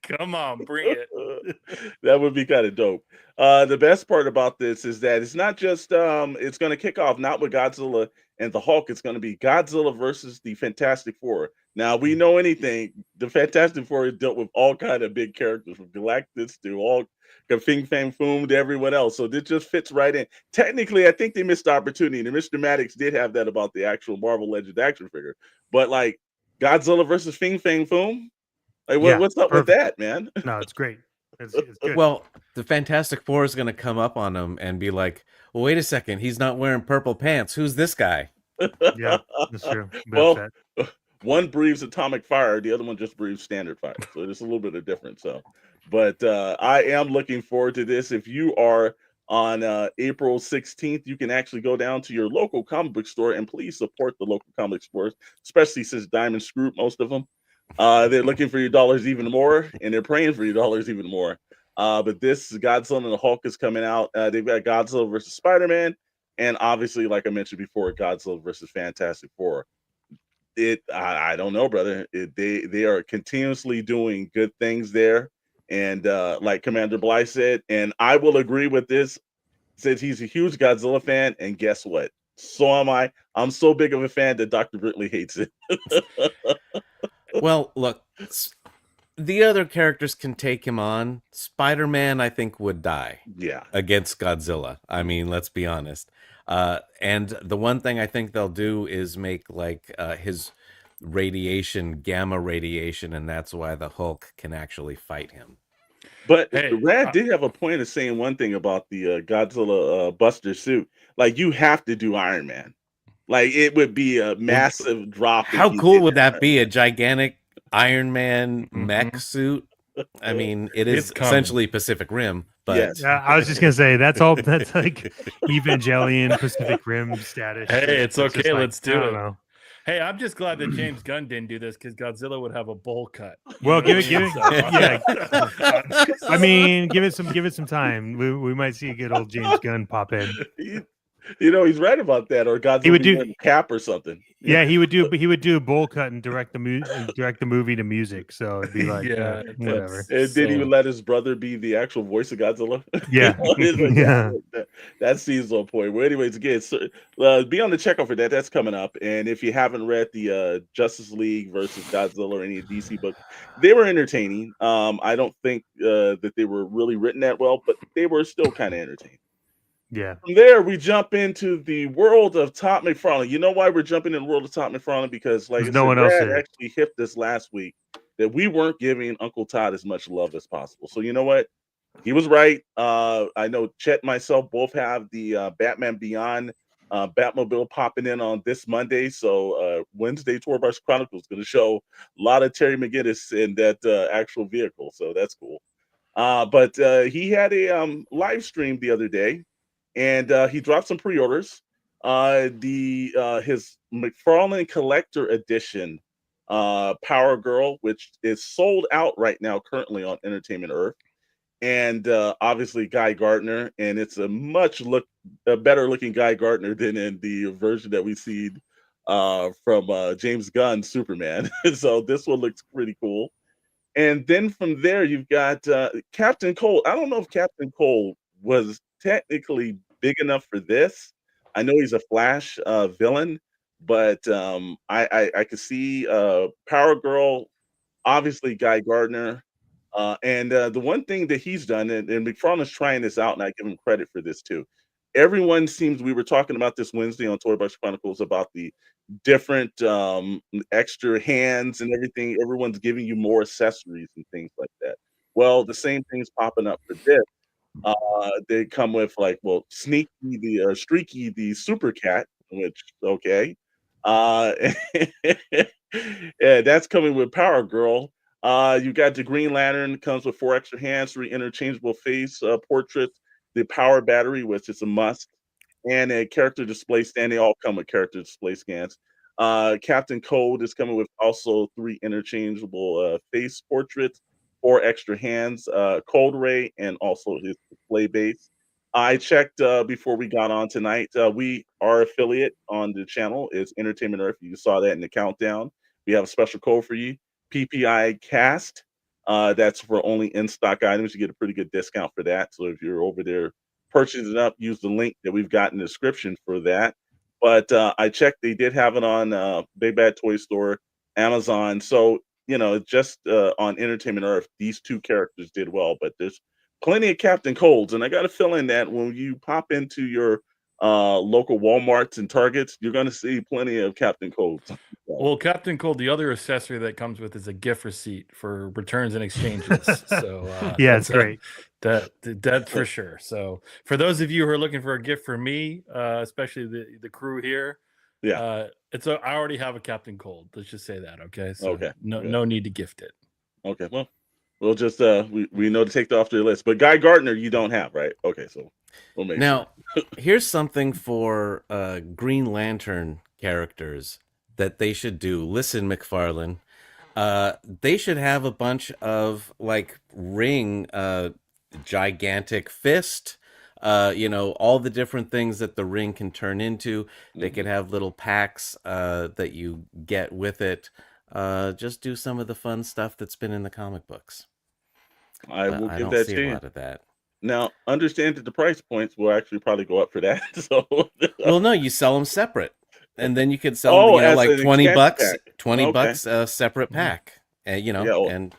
Speaker 1: Come on, bring it.
Speaker 2: That would be kind of dope. The best part about this is that it's not just it's going to kick off not with Godzilla and the Hulk. It's going to be Godzilla versus the Fantastic Four. Now we know anything. The Fantastic Four has dealt with all kind of big characters from Galactus to all Fing Fang Foom to everyone else. So this just fits right in. Technically, I think they missed the opportunity. And Mr. Maddox did have that about the actual Marvel Legends action figure. But like Godzilla versus Fing Fang Foom, like
Speaker 4: Yeah,
Speaker 2: what's up with
Speaker 4: perfect.
Speaker 2: that, man?
Speaker 4: No, it's great. It's good.
Speaker 3: Well, the Fantastic Four is going to come up on him and be like, well, wait a second. He's not wearing purple pants. Who's this guy?
Speaker 4: Yeah, that's true. Be
Speaker 2: Well,
Speaker 4: upset.
Speaker 2: one breathes atomic fire, the other one just breathes standard fire. So there's a little bit of difference. So, but I am looking forward to this. If you are on April 16th, you can actually go down to your local comic book store and please support the local comic stores, especially since Diamond screwed most of them. They're looking for your dollars even more, and they're praying for your dollars even more. But this Godzilla and the Hulk is coming out. They've got Godzilla versus Spider-Man, and obviously, like I mentioned before, Godzilla versus Fantastic Four. I don't know, brother. They are continuously doing good things there, and like Commander Blythe said, and I will agree with this. Says he's a huge Godzilla fan, and guess what? So am I. I'm so big of a fan that Dr. Brittley hates it.
Speaker 3: Well, look, the other characters can take him on. Spider-Man, I think, would die
Speaker 2: Yeah.
Speaker 3: against Godzilla. I mean, let's be honest. And the one thing I think they'll do is make like his radiation, gamma radiation, and that's why the Hulk can actually fight him.
Speaker 2: But
Speaker 1: Hey,
Speaker 2: Rad did have a point of saying one thing about the Godzilla Buster suit. Like, you have to do Iron Man. Like, it would be a massive drop. if
Speaker 3: How
Speaker 2: you
Speaker 3: cool
Speaker 2: did
Speaker 3: would that
Speaker 2: Iron
Speaker 3: be? A gigantic Iron Man
Speaker 1: Mhm.
Speaker 3: mech suit? I mean, it is
Speaker 1: It's coming.
Speaker 3: essentially Pacific Rim, but
Speaker 2: Yes.
Speaker 4: Yeah, I was just gonna say that's all. That's like Evangelion Pacific Rim status.
Speaker 1: Hey,
Speaker 4: shit.
Speaker 1: it's
Speaker 4: just
Speaker 1: okay,
Speaker 4: like,
Speaker 1: let's do
Speaker 4: I don't
Speaker 1: it.
Speaker 4: know.
Speaker 1: Hey, I'm just glad that James Gunn didn't do this because Godzilla would have a bowl cut. You
Speaker 4: Well,
Speaker 1: know
Speaker 4: give
Speaker 1: what
Speaker 4: it,
Speaker 1: I mean?
Speaker 4: yeah. I mean, give it some time. We might see a good old James Gunn pop in.
Speaker 2: You know, he's right about that. Or Godzilla
Speaker 4: would
Speaker 2: be
Speaker 4: do-
Speaker 2: wearing a cap or something.
Speaker 4: Yeah, he would do a bowl cut and direct the movie to music. So it'd be like,
Speaker 1: Yeah,
Speaker 4: whatever.
Speaker 1: that's-
Speaker 2: And did
Speaker 1: So-
Speaker 2: even let his brother be the actual voice of Godzilla.
Speaker 4: Yeah.
Speaker 2: It's like,
Speaker 4: Yeah.
Speaker 2: that seems on point. Well, anyways, again, so, be on the checkout for that. That's coming up. And if you haven't read the Justice League versus Godzilla or any DC books, they were entertaining. I don't think that they were really written that well, but they were still kind of entertaining.
Speaker 4: Yeah.
Speaker 2: From there, we jump into the world of Todd McFarlane. You know why we're jumping in the world of Todd McFarlane? Because, like I
Speaker 4: There's no
Speaker 2: said,
Speaker 4: one else
Speaker 2: Brad
Speaker 4: there.
Speaker 2: actually hit this last week that we weren't giving Uncle Todd as much love as possible. So you know what? He was right. I know Chet and myself both have the Batman Beyond Batmobile popping in on this Monday. So Wednesday, Toybox Chronicles is going to show a lot of Terry McGinnis in that actual vehicle. So that's cool. But he had a live stream the other day, and he dropped some pre-orders. His McFarlane Collector Edition Power Girl, which is sold out right now currently on Entertainment Earth, and obviously Guy Gardner, and it's a better looking Guy Gardner than in the version that we see from James Gunn's Superman. So this one looks pretty cool. And then from there, you've got Captain Cold. I don't know if Captain Cold was technically big enough for this. I know he's a Flash villain, but I could see Power Girl, obviously Guy Gardner. And the one thing that he's done, and McFarlane's trying this out, and I give him credit for this too. Everyone seems, we were talking about this Wednesday on Toybox Chronicles about the different extra hands and everything. Everyone's giving you more accessories and things like that. Well, the same thing's popping up for this. They come with like, well, Sneaky the Streaky the Super Cat, which okay. Yeah, that's coming with Power Girl. You got the Green Lantern, comes with 4 extra hands, 3 interchangeable face portraits, the power battery, which is a must, and a character display stand. They all come with character display scans. Captain Cold is coming with also 3 interchangeable face portraits, 4 extra hands, Cold Ray, and also his display base. I checked before we got on tonight. Our affiliate on the channel is Entertainment Earth. You saw that in the countdown. We have a special code for you, PPI Cast. That's for only in stock items. You get a pretty good discount for that. So if you're over there purchasing it up, use the link that we've got in the description for that. But I checked; they did have it on Big Bad Toy Store, Amazon. So just on Entertainment Earth, these two characters did well. But there's plenty of Captain Colds, and I got a feeling that when you pop into your local Walmarts and Targets, you're going to see plenty of Captain Colds.
Speaker 1: Well, Captain Cold, the other accessory that comes with is a gift receipt for returns and exchanges. So
Speaker 4: Yeah, it's great.
Speaker 1: That's for sure. So for those of you who are looking for a gift for me, especially the crew here,
Speaker 2: Yeah.
Speaker 1: I already have a Captain Cold. Let's just say that, okay? So
Speaker 2: Okay.
Speaker 1: no need to gift it.
Speaker 2: Okay. Well, we'll just we know to take that off the list. But Guy Gardner, you don't have, right? Okay, so we'll make
Speaker 3: Now,
Speaker 2: sure.
Speaker 3: here's something for Green Lantern characters that they should do. Listen, McFarlane, they should have a bunch of like ring, gigantic fist, all the different things that the ring can turn into. They could have little packs that you get with it. Just do some of the fun stuff that's been in the comic books.
Speaker 2: I
Speaker 3: But
Speaker 2: will
Speaker 3: I
Speaker 2: give
Speaker 3: don't
Speaker 2: that
Speaker 3: see
Speaker 2: to
Speaker 3: a
Speaker 2: you.
Speaker 3: lot of that.
Speaker 2: Now, understand that the price points will actually probably go up for that. So,
Speaker 3: Well, no, you sell them separate, and then you could sell
Speaker 2: oh,
Speaker 3: them,
Speaker 2: as
Speaker 3: like
Speaker 2: an
Speaker 3: 20
Speaker 2: expansion
Speaker 3: bucks,
Speaker 2: pack.
Speaker 3: 20
Speaker 2: Okay.
Speaker 3: bucks a separate pack.
Speaker 2: Yeah. Well,
Speaker 3: And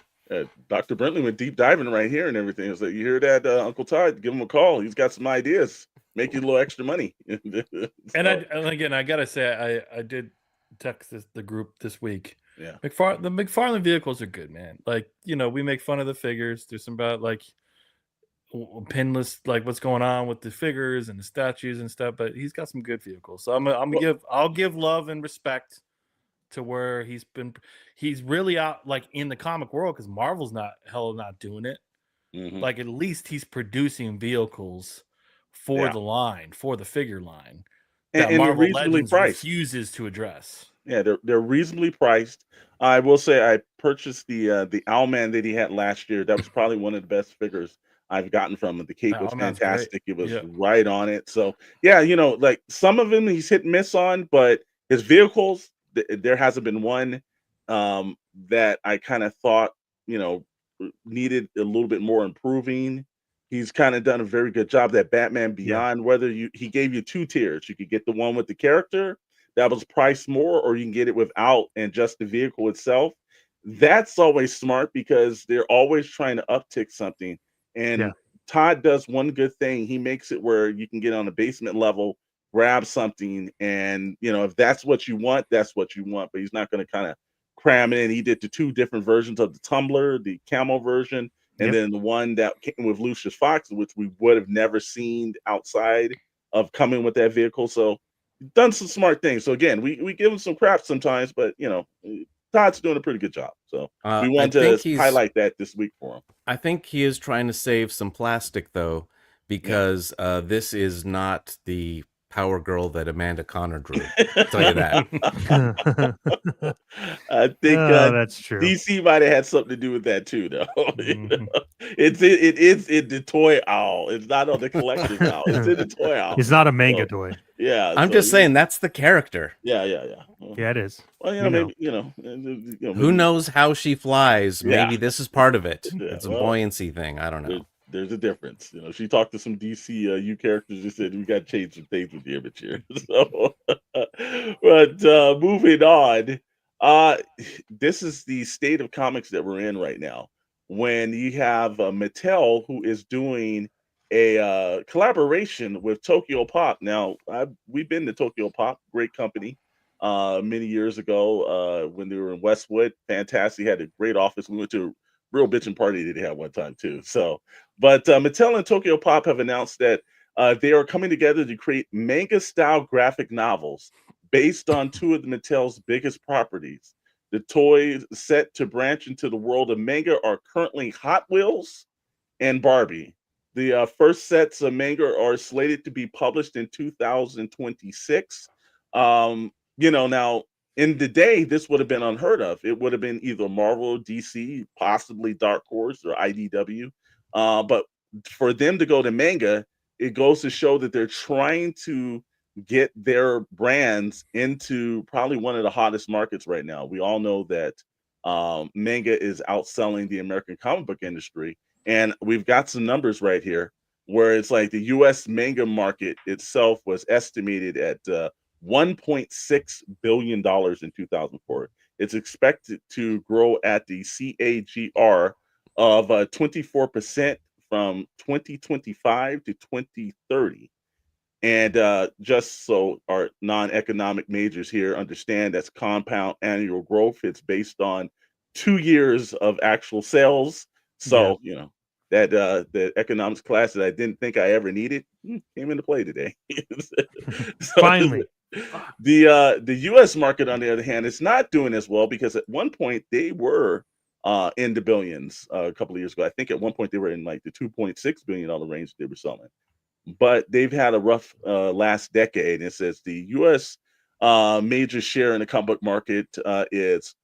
Speaker 2: Dr. Brentley went deep diving right here and everything. It's like, you hear that, Uncle Todd? Give him a call. He's got some ideas. Make you a little extra money.
Speaker 1: And again, I gotta say, I did text the group this week.
Speaker 2: Yeah.
Speaker 1: The McFarlane vehicles are good, man. Like, we make fun of the figures. There's some about like pinless, like what's going on with the figures and the statues and stuff, but he's got some good vehicles. So I'll give love and respect to where he's really out like in the comic world, because Marvel's not doing it.
Speaker 2: Mhm.
Speaker 1: Like at least he's producing vehicles for the line, for the figure line that
Speaker 2: And they're
Speaker 1: Marvel
Speaker 2: reasonably
Speaker 1: Legends
Speaker 2: priced.
Speaker 1: refuses to address.
Speaker 2: Yeah, they're reasonably priced. I will say I purchased the Owlman that he had last year. That was probably one of the best figures I've gotten from him. The cape was
Speaker 1: Owlman's great.
Speaker 2: fantastic. It was
Speaker 1: Yeah.
Speaker 2: right on it. So yeah, like some of them he's hit and miss on, but his vehicles, there hasn't been one that I kind of thought needed a little bit more improving. He's kind of done a very good job. That Batman Beyond, whether he gave you two tiers, you could get the one with the character that was priced more, or you can get it without and just the vehicle itself. That's always smart because they're always trying to uptick something. And Todd does one good thing. He makes it where you can get on the basement level, grab something, and if that's what you want, that's what you want. But he's not going to kind of cram it in. He did the two different versions of the Tumbler, the camo version, and then the one that came with Lucius Fox, which we would have never seen outside of coming with that vehicle. So done some smart things. So again, we give him some crap sometimes, but Todd's doing a pretty good job. So we want to highlight that this week for him.
Speaker 3: I think he is trying to save some plastic though, because this is not the Power Girl that Amanda Connor drew. I'll tell you that.
Speaker 2: I think
Speaker 4: that's true.
Speaker 2: DC might have had something to do with that too, though. It is in the toy owl. It's not on the collector's owl. It's in the toy owl.
Speaker 4: It's not a manga toy.
Speaker 2: Yeah,
Speaker 3: I'm just saying that's the character.
Speaker 2: Yeah.
Speaker 4: Yeah, it is.
Speaker 2: Well, maybe
Speaker 3: who knows how she flies? Maybe this is part of it.
Speaker 2: Yeah,
Speaker 3: It's a buoyancy thing. I don't know.
Speaker 2: There's a difference. She talked to some DCU characters and said we got to change some things with the image here. So, but moving on, this is the state of comics that we're in right now. When you have Mattel, who is doing a collaboration with Tokyo Pop. Now, we've been to Tokyo Pop, great company, many years ago when they were in Westwood. Fantastic, had a great office. We went to a real bitchin' party that they had one time too. So, but Mattel and Tokyo Pop have announced that they are coming together to create manga-style graphic novels based on two of the Mattel's biggest properties. The toys set to branch into the world of manga are currently Hot Wheels and Barbie. The first sets of manga are slated to be published in 2026. Now in the day, this would have been unheard of. It would have been either Marvel, DC, possibly Dark Horse or IDW. But for them to go to manga, it goes to show that they're trying to get their brands into probably one of the hottest markets right now. We all know that manga is outselling the American comic book industry, and we've got some numbers right here where it's like the U.S. manga market itself was estimated at $1.6 billion in 2004. It's expected to grow at the CAGR of 24% from 2025 to 2030. And just so our non-economic majors here understand, that's compound annual growth. It's based on 2 years of actual sales. So, that the economics class that I didn't think I ever needed came into play today. So
Speaker 4: Finally.
Speaker 2: the US market, on the other hand, is not doing as well because at one point they were in the billions a couple of years ago. I think at one point they were in like the $2.6 billion range they were selling. But they've had a rough last decade. It says the U.S. Major share in the comic book market is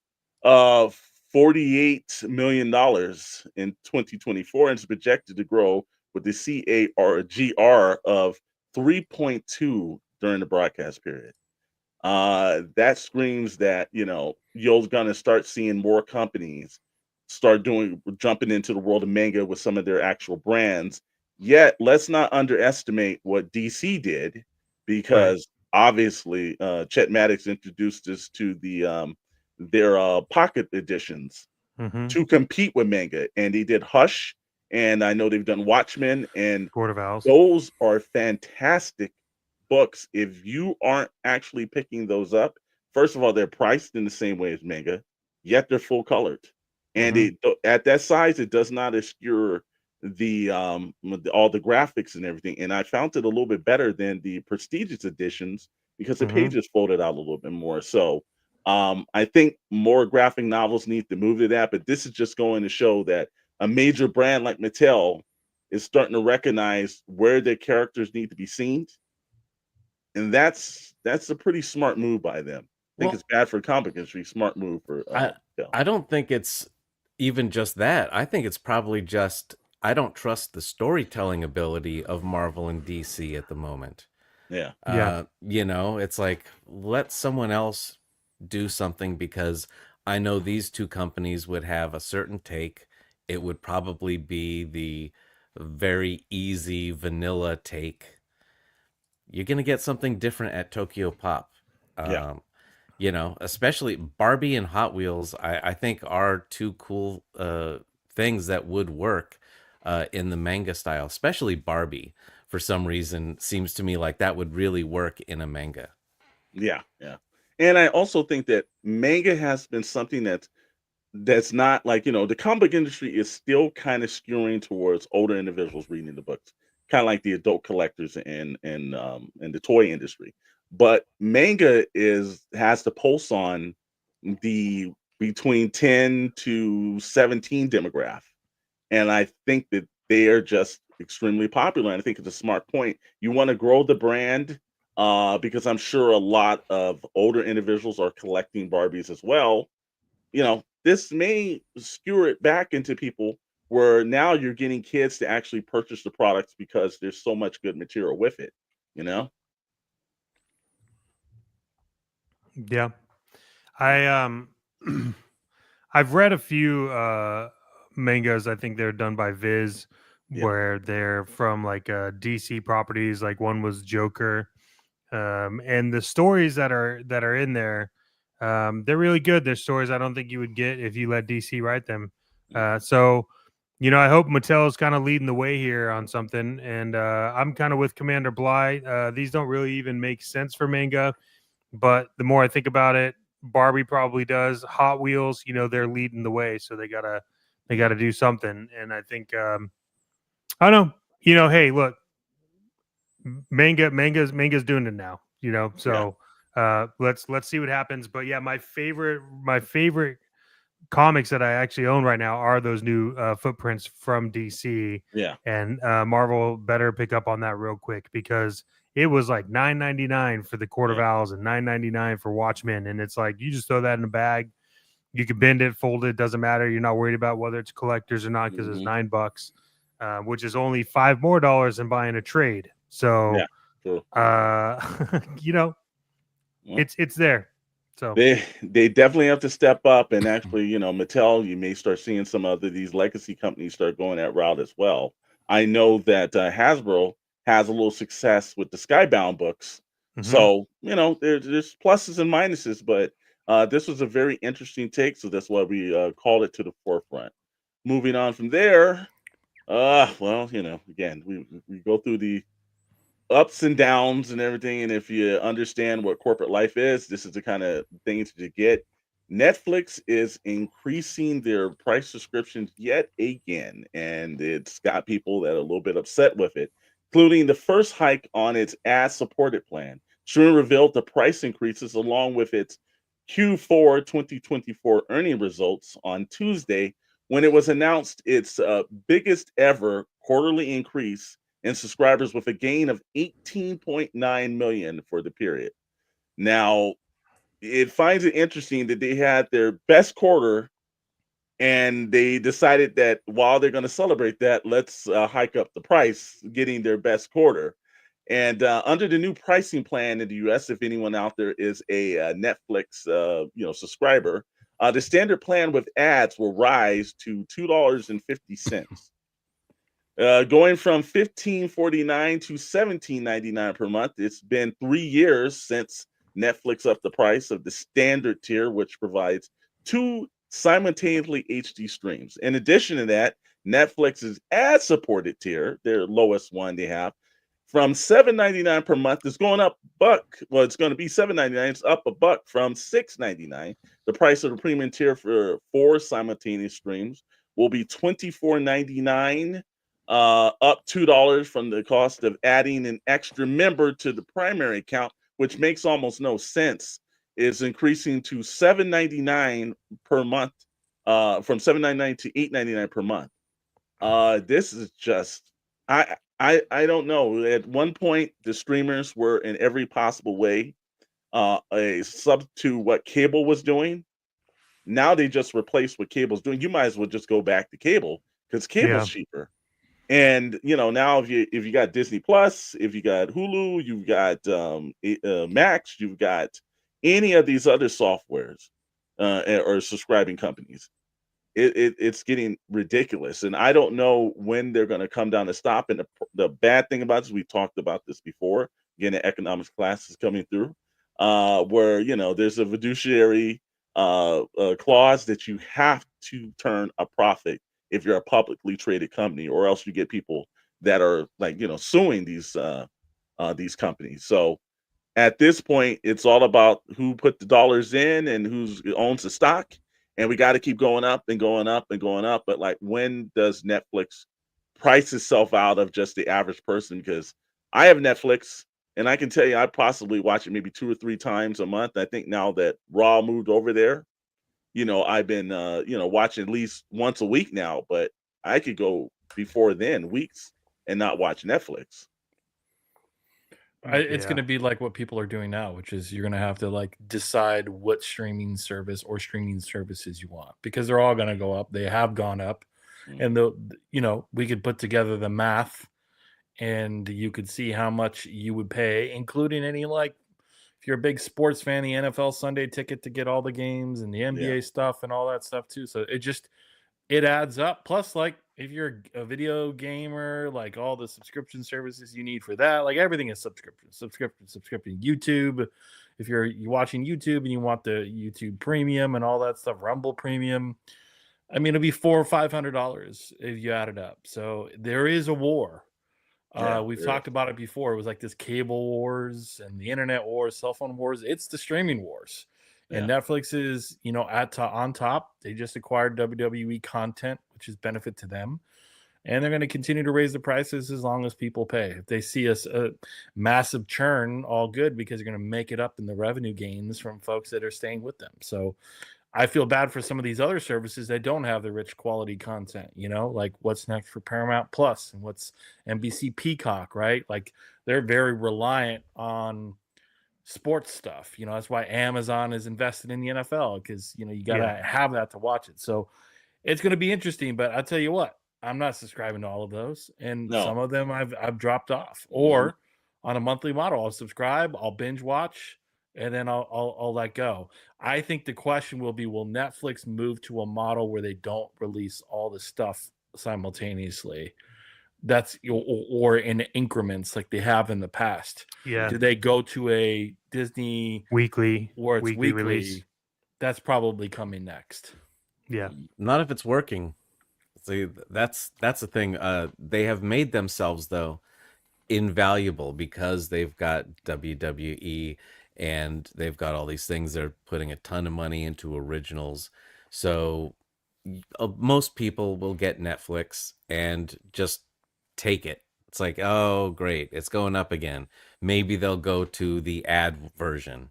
Speaker 2: $48 million in 2024, and it's projected to grow with the CAGR of 3.2 during the broadcast period. That screams that you're gonna start seeing more companies start jumping into the world of manga with some of their actual brands. Yet, let's not underestimate what DC did, because obviously Chet Maddox introduced us to their pocket editions to compete with manga, and he did Hush, and I know they've done Watchmen, and
Speaker 4: Court of Owls.
Speaker 2: those are fantastic books. If you aren't actually picking those up, first of all, they're priced in the same way as manga, yet they're full colored, and at that size, it does not obscure all the graphics and everything. And I found it a little bit better than the prestigious editions because the pages folded out a little bit more. So I think more graphic novels need to move to that, but this is just going to show that a major brand like Mattel is starting to recognize where their characters need to be seen, and that's a pretty smart move by them. I think it's bad for comic industry, smart move for Mattel.
Speaker 3: I don't think it's even just that. I think it's probably just I don't trust the storytelling ability of Marvel and DC at the moment.
Speaker 2: Yeah.
Speaker 3: It's like, let someone else do something, because I know these two companies would have a certain take. It would probably be the very easy vanilla take. You're going to get something different at Tokyo Pop. Especially Barbie and Hot Wheels, I think are two cool things that would work in the manga style, especially Barbie. For some reason, seems to me like that would really work in a manga.
Speaker 2: Yeah. And I also think that manga has been something that's not like, the comic book industry is still kind of skewing towards older individuals reading the books, kind of like the adult collectors and the toy industry. But manga has the pulse on the between 10 to 17 demographic. And I think that they are just extremely popular. And I think it's a smart point. You want to grow the brand because I'm sure a lot of older individuals are collecting Barbies as well. This may skew it back into people where now you're getting kids to actually purchase the products because there's so much good material with it,
Speaker 4: Yeah. I've read a few mangas. I think they're done by Viz, where they're from like DC properties. Like one was Joker, and the stories that are in there, they're really good. They're stories I don't think you would get if you let DC write them. So I hope Mattel is kind of leading the way here on something, and I'm kind of with Commander Bly. These don't really even make sense for manga, but the more I think about it, Barbie probably does. Hot Wheels, they're leading the way, so they gotta do something. And I think I don't know. Hey, look, manga's doing it now. So let's see what happens. But yeah, my favorite comics that I actually own right now are those new footprints from DC.
Speaker 2: Yeah.
Speaker 4: And Marvel better pick up on that real quick, because it was like $9.99 for the Court of Owls and $9.99 for Watchmen. And it's like, you just throw that in a bag. You can bend it, fold it, doesn't matter. You're not worried about whether it's collectors or not, because it's $9. which is only $5 more than buying a trade. So,
Speaker 2: Yeah, true.
Speaker 4: Well, it's there. So
Speaker 2: they definitely have to step up, and actually, Mattel, you may start seeing some of these legacy companies start going that route as well. I know that Hasbro has a little success with the Skybound books, so there's pluses and minuses, but this was a very interesting take, so that's why we called it to the forefront. Moving on from there, well, again, we go through the ups and downs and everything. And if you understand what corporate life is, this is the kind of things you get. Netflix is increasing their price subscriptions yet again, and it's got people that are a little bit upset with it, including the first hike on its ad-supported plan. Stream revealed the price increases along with its Q4 2024 earning results on Tuesday when it was announced its biggest ever quarterly increase and subscribers with a gain of 18.9 million for the period. Now, it finds it interesting that they had their best quarter and they decided that while they're going to celebrate that, let's hike up the price, getting their best quarter. And under the new pricing plan in the US, if anyone out there is a Netflix subscriber, the standard plan with ads will rise to $2.50. Going from $15.49 to $17.99 per month. It's been 3 years since Netflix upped the price of the standard tier, which provides 2 simultaneously HD streams. In addition to that, Netflix's ad-supported tier, their lowest one they have, from $7.99 per month is going up buck. Well, it's going to be $7.99. It's up a buck from $6.99. The price of the premium tier for 4 simultaneous streams will be $24.99. Up $2 from the cost of adding an extra member to the primary account, which makes almost no sense, is increasing to $7.99 per month, from $7.99 to $8.99 per month. This is just, I don't know. At one point, the streamers were in every possible way a sub to what cable was doing. Now they just replaced what cable's doing. You might as well just go back to cable because cable's cheaper. And now if you got Disney Plus, if you got Hulu, you've got Max, you've got any of these other softwares or subscribing companies, it's getting ridiculous. And I don't know when they're going to come down to stop. And the bad thing about this, we talked about this before. Again, the economics class is coming through, where there's a fiduciary clause that you have to turn a profit if you're a publicly traded company, or else you get people that are suing these companies. So at this point, it's all about who put the dollars in and who owns the stock, and we got to keep going up and going up and going up. But when does Netflix price itself out of just the average person? Because I have Netflix, and I can tell you I possibly watch it maybe 2 or 3 times a month. I think now that Raw moved over there, I've been, watching at least once a week now, but I could go before then weeks and not watch Netflix.
Speaker 1: It's going to be like what people are doing now, which is you're going to have to decide what streaming service or streaming services you want, because they're all going to go up. They have gone up, and we could put together the math, and you could see how much you would pay, including any if you're a big sports fan, the NFL Sunday ticket to get all the games and the NBA stuff and all that stuff too. So it adds up. Plus, if you're a video gamer, all the subscription services you need for that, everything is subscription. YouTube, if you're watching YouTube and you want the YouTube Premium and all that stuff, Rumble Premium, I mean, it'll be $400 or $500 if you add it up. So there is a war. We've talked about it before. It was this cable wars and the internet wars, cell phone wars. It's the streaming wars. And Netflix is, on top. They just acquired WWE content, which is benefit to them. And they're going to continue to raise the prices as long as people pay. If they see a massive churn, all good, because they're going to make it up in the revenue gains from folks that are staying with them. So I feel bad for some of these other services that don't have the rich quality content, what's next for Paramount Plus and what's NBC Peacock, right? They're very reliant on sports stuff. That's why Amazon is invested in the NFL, because, you got to have that to watch it. So it's going to be interesting, but I'll tell you what, I'm not subscribing to all of those, and
Speaker 2: No.
Speaker 1: some of them I've dropped off. Or on a monthly model, I'll subscribe, I'll binge watch, and then I'll let go. I think the question will be, will Netflix move to a model where they don't release all the stuff simultaneously? That's or in increments like they have in the past.
Speaker 4: Yeah.
Speaker 1: Do they go to a Disney
Speaker 4: Weekly
Speaker 1: where it's
Speaker 4: weekly
Speaker 1: weekly?
Speaker 4: release.
Speaker 1: That's probably coming next.
Speaker 4: Yeah.
Speaker 3: Not if it's working. See, that's the thing. They have made themselves though invaluable because they've got WWE and they've got all these things. They're putting a ton of money into originals, so most people will get Netflix and just take it. It's like, oh, great, it's going up again. Maybe they'll go to the ad version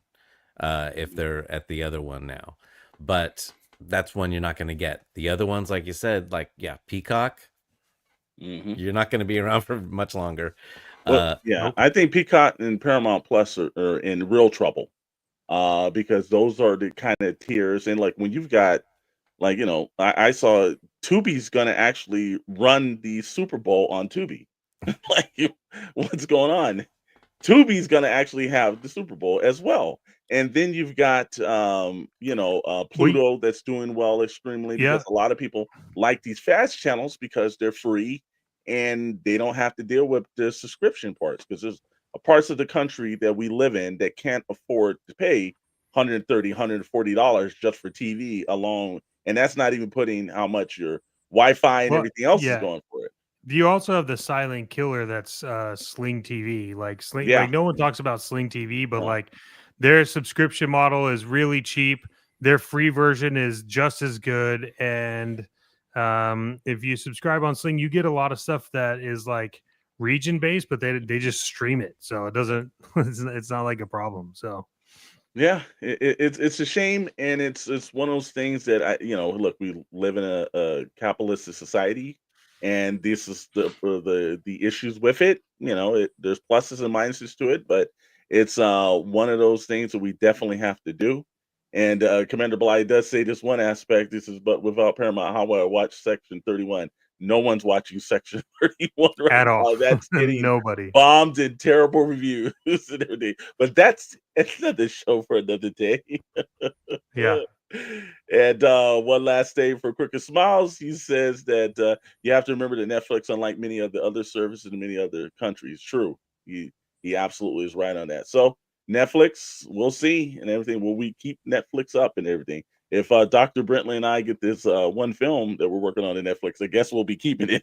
Speaker 3: if they're at the other one now, but that's one you're not going to get. The other ones, like you said, like Peacock, you're not going to be around for much longer.
Speaker 2: Well, yeah,
Speaker 4: Nope.
Speaker 2: I think Peacock and Paramount Plus are in real trouble because those are the kind of tiers. And like when you've got, like, I saw Tubi's going to actually run the Super Bowl on Tubi. Like, what's going on? Tubi's going to actually have the Super Bowl as well. And then you've got, Pluto that's doing well extremely because a lot of people like these fast channels because they're free and they don't have to deal with the subscription parts because there's parts of the country that we live in that can't afford to pay $130, $140 just for TV alone. And that's not even putting how much your Wi-Fi and
Speaker 4: Well,
Speaker 2: everything else is
Speaker 4: yeah.
Speaker 2: going for it.
Speaker 4: You also have the silent killer that's Sling TV. Like Sling,
Speaker 2: Yeah.
Speaker 4: like no one talks about Sling TV, but
Speaker 2: No.
Speaker 4: like their subscription model is really cheap. Their free version is just as good, and if you subscribe on Sling, you get a lot of stuff that is like region based, but they just stream it, so it doesn't. It's not like a problem. So
Speaker 2: Yeah, it's a shame, and it's one of those things that look, we live in a capitalistic society, and this is the issues with it. There's pluses and minuses to it, but it's one of those things that we definitely have to do. And Commander Bly does say this one aspect. This is, but without Paramount, how would I watch Section 31? No one's watching Section 31 right
Speaker 4: at all,
Speaker 2: now. That's getting
Speaker 4: nobody.
Speaker 2: bombed and terrible reviews and everything. But it's another show for another day.
Speaker 4: Yeah.
Speaker 2: And one last thing for Crooked Smiles, he says that you have to remember that Netflix, unlike many of the other services in many other countries, true. He absolutely is right on that. So Netflix, we'll see and everything. Will we keep Netflix up and everything? If Dr. Brentley and I get this one film that we're working on in Netflix, I guess we'll be keeping it.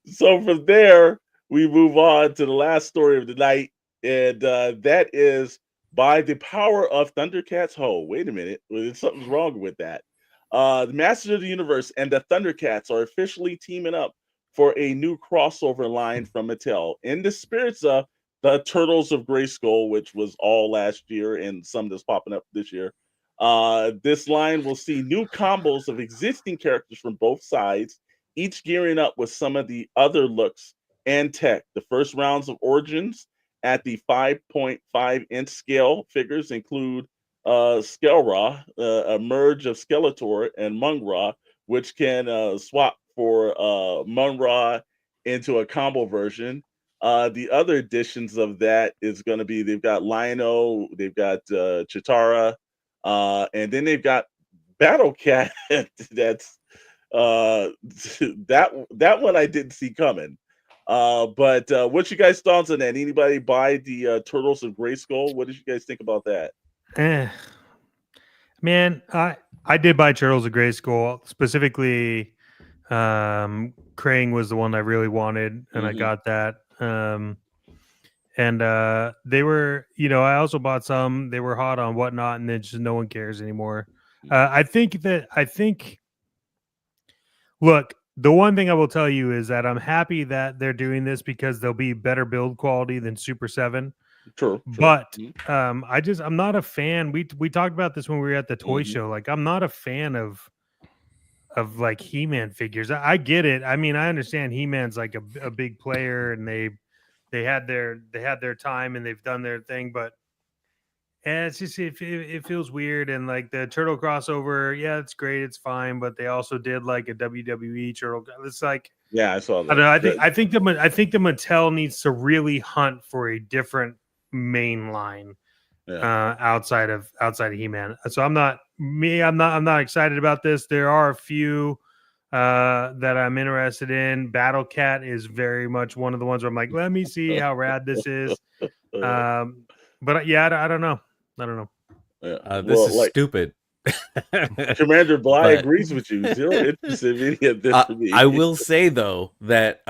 Speaker 2: So from there, we move on to the last story of the night, and that is by the power of Thundercats. Oh, wait a minute. Something's wrong with that. The Masters of the Universe and the Thundercats are officially teaming up for a new crossover line from Mattel in the spirits of the Turtles of Grayskull, which was all last year and some that's popping up this year. This line will see new combos of existing characters from both sides, each gearing up with some of the other looks and tech. The first rounds of Origins at the 5.5-inch scale figures include Skelra, a merge of Skeletor and Mung-Ra, which can swap for Mung-Ra into a combo version. The other additions of that is going to be, they've got Lion-O, they've got Chitara, and then they've got Battle Cat. That's that one I didn't see coming. But what's you guys' thoughts on that? Anybody buy the Turtles of Grayskull? What did you guys think about that?
Speaker 4: Man, I did buy Turtles of Grayskull. Specifically, Krang was the one I really wanted, and I got that. And they were, I also bought some. They were hot on Whatnot, and then just no one cares anymore. I think. Look, the one thing I will tell you is that I'm happy that they're doing this because they'll be better build quality than Super 7.
Speaker 2: True.
Speaker 4: But I'm not a fan. We talked about this when we were at the toy show. Like, I'm not a fan of like He-Man figures. I get it. I mean, I understand He-Man's like a big player, and they had their time and they've done their thing. But And it's just it feels weird, and like the turtle crossover, yeah, it's great, it's fine, but they also did like a WWE turtle. It's like
Speaker 2: Yeah, I saw that.
Speaker 4: I don't know. I think the Mattel needs to really hunt for a different main line outside of He-Man. So I'm not excited about this. There are a few that I'm interested in. Battle Cat is very much one of the ones where I'm like, let me see how rad this is. But yeah, I don't know.
Speaker 3: This is stupid.
Speaker 2: Commander Bly
Speaker 3: But-
Speaker 2: agrees with you. Zero interest in any of this for me.
Speaker 3: I will say though that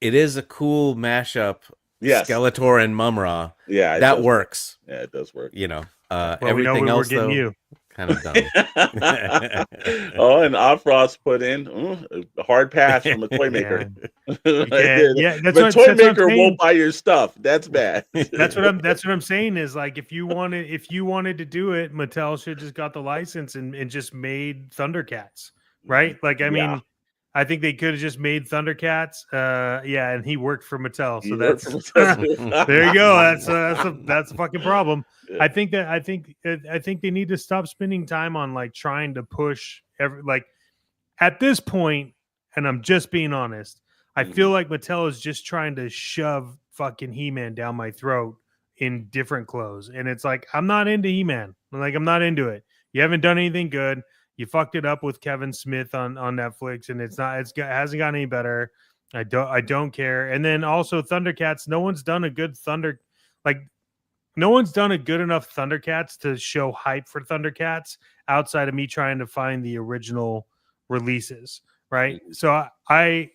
Speaker 3: it is a cool mashup.
Speaker 2: Yes.
Speaker 3: Skeletor and Mumra.
Speaker 2: Yeah,
Speaker 3: That works.
Speaker 2: Yeah, it does work.
Speaker 3: You know,
Speaker 4: Well, we
Speaker 3: everything
Speaker 4: know we're
Speaker 3: else
Speaker 4: getting
Speaker 3: though,
Speaker 4: you.
Speaker 3: kind of dumb.
Speaker 2: Oh, and Offrost put in a hard pass from a toy maker.
Speaker 4: Yeah, that's
Speaker 2: the
Speaker 4: what
Speaker 2: toy
Speaker 4: I'm
Speaker 2: maker
Speaker 4: saying.
Speaker 2: won't buy your stuff. That's bad.
Speaker 4: That's what I'm saying is like if you wanted to do it, Mattel should just got the license and just made Thundercats, right? Like I mean, I think they could have just made Thundercats. Yeah, and he worked for Mattel, so that's there you go. That's a fucking problem.
Speaker 2: Yeah.
Speaker 4: I think they need to stop spending time on like trying to push at this point, and I'm just being honest. I feel like Mattel is just trying to shove fucking He-Man down my throat in different clothes. And it's like, I'm not into He-Man. I'm not into it. You haven't done anything good. You fucked it up with Kevin Smith on Netflix, and it hasn't gotten any better. I don't care. And then also Thundercats, no one's done a good enough Thundercats to show hype for Thundercats outside of me trying to find the original releases. Right. So I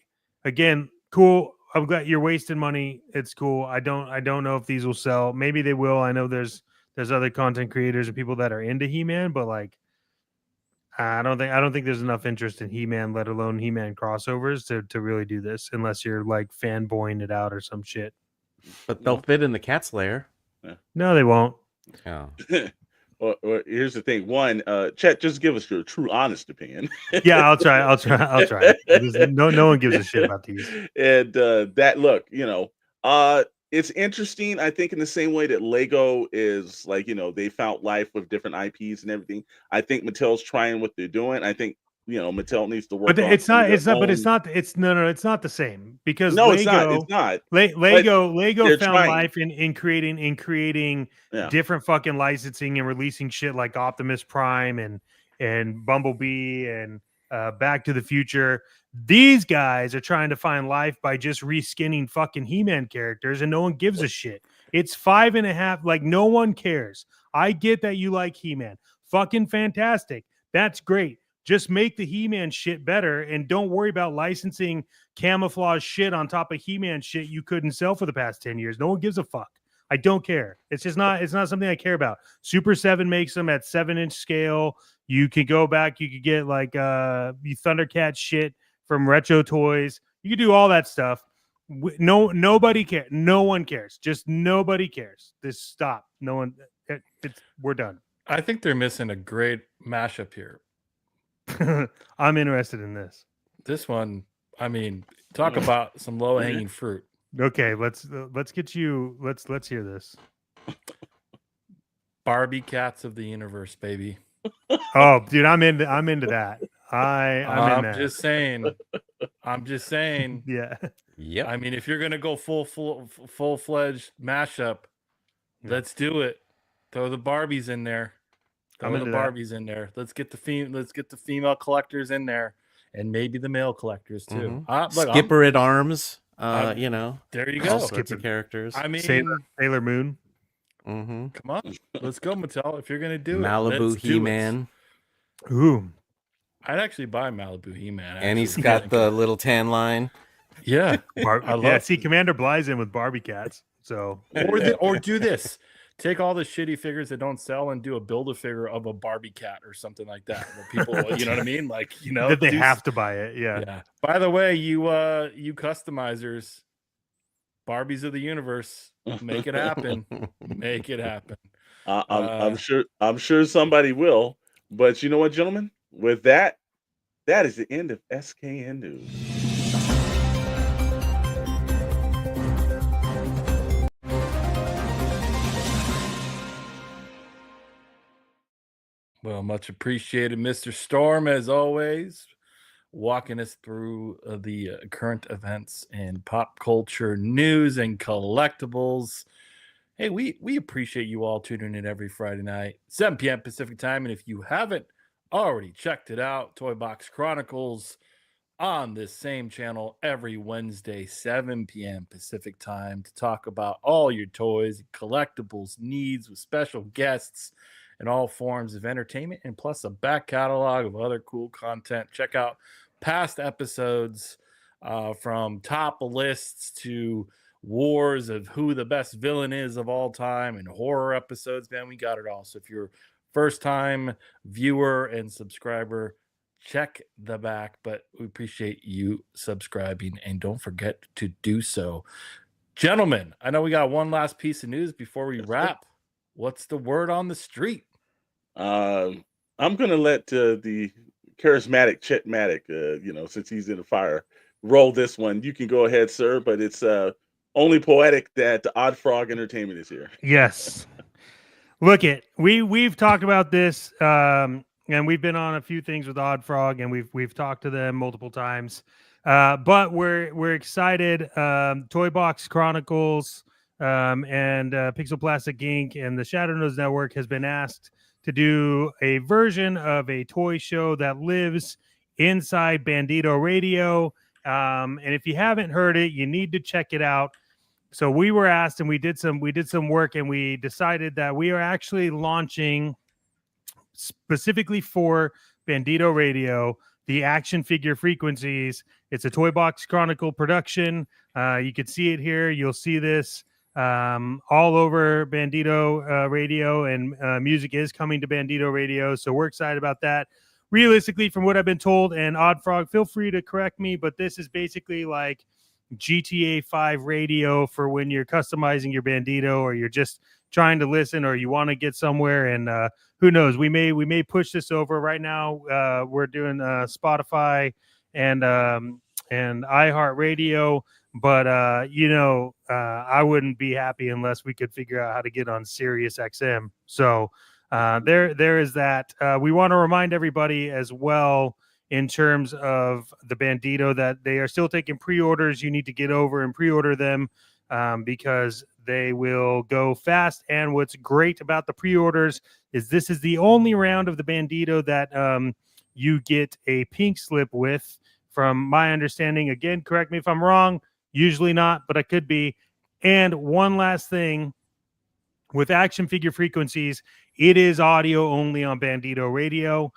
Speaker 4: again, cool. I'm glad you're wasting money. It's cool. I don't know if these will sell. Maybe they will. I know there's other content creators and people that are into He-Man, but like I don't think there's enough interest in He-Man, let alone He-Man crossovers to really do this unless you're like fanboying it out or some shit.
Speaker 3: But they'll fit in the cat's lair.
Speaker 4: No, they won't.
Speaker 3: Oh.
Speaker 2: Well, here's the thing. One, Chet, just give us your true, honest opinion.
Speaker 4: Yeah, I'll try. No one gives a shit about these.
Speaker 2: And it's interesting. I think in the same way that Lego is like, they found life with different IPs and everything. I think Mattel's trying what they're doing. I think Mattel needs to work.
Speaker 4: But it's not the same because
Speaker 2: no,
Speaker 4: Lego,
Speaker 2: it's not.
Speaker 4: Lego found
Speaker 2: trying.
Speaker 4: life in creating different fucking licensing and releasing shit like Optimus Prime and Bumblebee and Back to the Future. These guys are trying to find life by just reskinning fucking He-Man characters, and no one gives a shit. It's 5.5. Like no one cares. I get that you like He-Man. Fucking fantastic. That's great. Just make the He-Man shit better and don't worry about licensing camouflage shit on top of He-Man shit you couldn't sell for the past 10 years. No one gives a fuck. I don't care. It's not something I care about. Super 7 makes them at 7-inch scale. You could go back. You could get like Thundercat shit from Retro Toys. You could do all that stuff. Nobody cares. No one cares. Just nobody cares. Just stop. No one. We're done.
Speaker 1: I think they're missing a great mashup here.
Speaker 4: I'm interested in this.
Speaker 1: This one, I mean, talk about some low hanging fruit.
Speaker 4: Okay, let's get you. Let's hear this.
Speaker 1: Barbie Cats of the Universe, baby.
Speaker 4: Oh, dude, I'm into that. I'm
Speaker 1: just saying.
Speaker 4: Yeah.
Speaker 3: Yep.
Speaker 1: I mean, if you're gonna go full-fledged mashup, let's do it. Throw the Barbies in there.
Speaker 4: I'm into that.
Speaker 1: In there. Let's get the female collectors in there, and maybe the male collectors too.
Speaker 3: Skipper at Arms.
Speaker 1: there you go.
Speaker 3: All sorts of characters.
Speaker 1: I mean,
Speaker 4: Sailor Moon.
Speaker 3: Mm-hmm.
Speaker 1: Come on, let's go, Mattel. If you're gonna do
Speaker 3: Malibu He-Man.
Speaker 4: Ooh,
Speaker 1: I'd actually buy Malibu He-Man.
Speaker 3: And he's got the little tan line.
Speaker 1: Yeah,
Speaker 4: see, Commander Bly's in with Barbie Cats. So
Speaker 1: or do this. Take all the shitty figures that don't sell and do a Build-A-Figure of a Barbie cat or something like that. Where people, you know what I mean? Like,
Speaker 4: that they have to buy it. Yeah.
Speaker 1: By the way, you customizers, Barbies of the Universe, make it happen. Make it happen.
Speaker 2: I'm sure somebody will. But you know what, gentlemen? With that is the end of SKN News.
Speaker 1: Well, much appreciated, Mr. Storm, as always, walking us through the current events and pop culture news and collectibles. Hey, we appreciate you all tuning in every Friday night, 7 p.m. Pacific time. And if you haven't already checked it out, Toybox Chronicles on this same channel every Wednesday, 7 p.m. Pacific time, to talk about all your toys and collectibles needs with special guests and all forms of entertainment, and plus a back catalog of other cool content. Check out past episodes from top lists to wars of who the best villain is of all time and horror episodes. Man, we got it all. So if you're first time viewer and subscriber, check the back, but we appreciate you subscribing and don't forget to do so. Gentlemen, I know we got one last piece of news before we wrap. What's the word on the street?
Speaker 2: I'm gonna let the charismatic Chetmatic, since he's in the fire, roll this one. You can go ahead, sir, but it's only poetic that Odd Frog Entertainment is here.
Speaker 4: Yes. Look it. We've talked about this, and we've been on a few things with Odd Frog, and we've talked to them multiple times. But we're excited. Toybox Chronicles and Pixel Plastic Inc. and the Shadow Nose Network has been asked to do a version of a toy show that lives inside Bandito Radio. And if you haven't heard it, you need to check it out. So we were asked, and we did some work, and we decided that we are actually launching specifically for Bandito Radio the action figure frequencies. It's a Toybox Chronicle production. You can see it here. You'll see this all over Bandito Radio, and music is coming to Bandito Radio. So we're excited about that. Realistically, from what I've been told, and Odd Frog, feel free to correct me, but this is basically like GTA 5 radio for when you're customizing your Bandito, or you're just trying to listen, or you want to get somewhere. And who knows, we may push this over. Right now we're doing Spotify and iHeartRadio, but I wouldn't be happy unless we could figure out how to get on Sirius XM. So there is that. We want to remind everybody as well, in terms of the Bandito, that they are still taking pre-orders. You need to get over and pre-order them because they will go fast. And what's great about the pre-orders is this is the only round of the Bandito that you get a pink slip with, from my understanding. Again, correct me if I'm wrong. Usually not, but I could be. And one last thing, with action figure frequencies, it is audio only on Bandito Radio.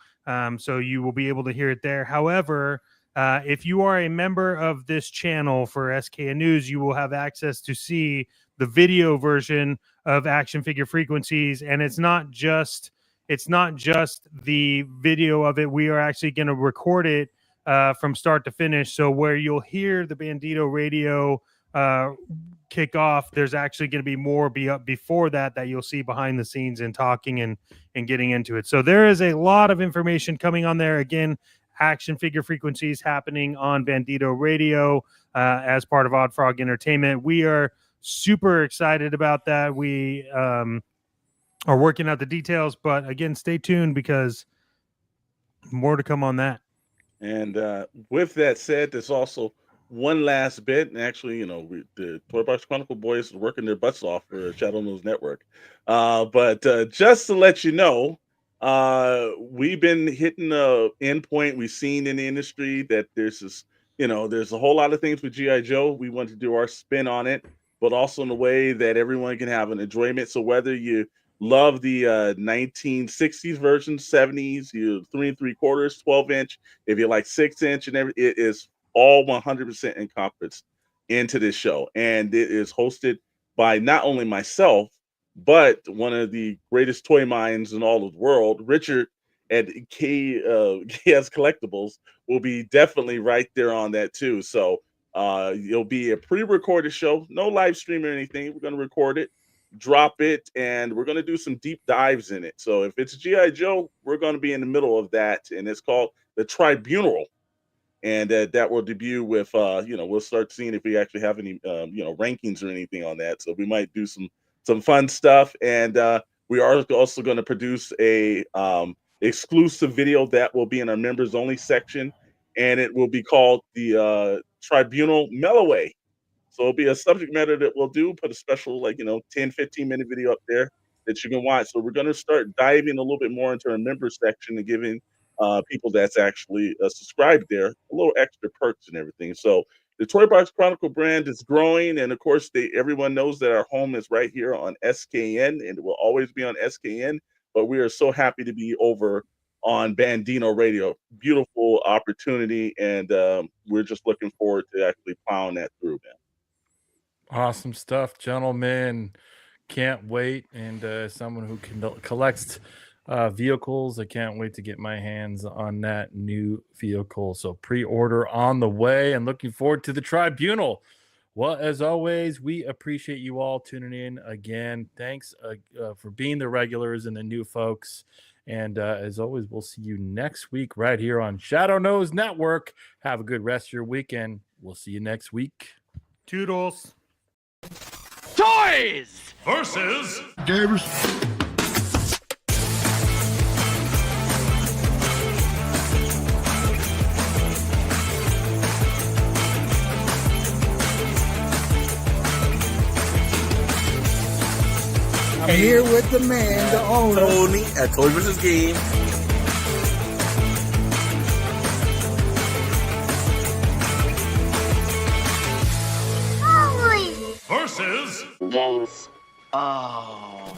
Speaker 4: So you will be able to hear it there. However, if you are a member of this channel for SKN News, you will have access to see the video version of action figure frequencies. And it's not just the video of it. We are actually going to record it from start to finish. So where you'll hear the Bandito Radio kick off, there's actually going to be more before that you'll see behind the scenes and talking and getting into it. So there is a lot of information coming on there. Again, action figure frequencies happening on Bandito Radio as part of Odd Frog Entertainment. We are super excited about that. We are working out the details, but again, stay tuned because more to come on that.
Speaker 2: And with that said, there's also one last bit. And actually, the Toybox Chronicle boys are working their butts off for Shadow News Network. But just to let you know, we've been hitting a endpoint. We've seen in the industry that there's a whole lot of things with G.I. Joe. We want to do our spin on it, but also in a way that everyone can have an enjoyment. So whether you love the 1960s version, 70s, 3 3/4, 12-inch, if you like 6-inch and everything, it is all 100% encompassed into this show. And it is hosted by not only myself, but one of the greatest toy minds in all of the world, Richard at KS Collectibles, will be definitely right there on that too. So it'll be a pre-recorded show, no live stream or anything. We're going to record it, drop it, and we're going to do some deep dives in it. So if it's G.I. Joe, we're going to be in the middle of that, and it's called The Tribunal. And that will debut with, we'll start seeing if we actually have any, rankings or anything on that. So we might do some fun stuff. And we are also going to produce a exclusive video that will be in our members only section, and it will be called the Tribunal Melloway. So it'll be a subject matter that we'll do, put a special 10, 15-minute video up there that you can watch. So we're going to start diving a little bit more into our members section and giving people that's actually subscribed there a little extra perks and everything. So the Toybox Chronicle brand is growing, and of course, everyone knows that our home is right here on SKN, and it will always be on SKN. But we are so happy to be over on Bandino Radio. Beautiful opportunity, and we're just looking forward to actually plowing that through, man.
Speaker 1: Awesome stuff, gentlemen. Can't wait. And someone who collects vehicles, I can't wait to get my hands on that new vehicle. So pre-order on the way, and looking forward to the Tribunal. Well, as always, we appreciate you all tuning in again. Thanks for being the regulars and the new folks. And as always, we'll see you next week right here on Shadow Nose Network. Have a good rest of your weekend. We'll see you next week.
Speaker 4: Toodles.
Speaker 5: Toys
Speaker 6: versus
Speaker 7: gamers.
Speaker 8: I'm here with the man, the owner,
Speaker 5: Tony at Toy vs. Game.
Speaker 6: versus
Speaker 5: Games. Oh.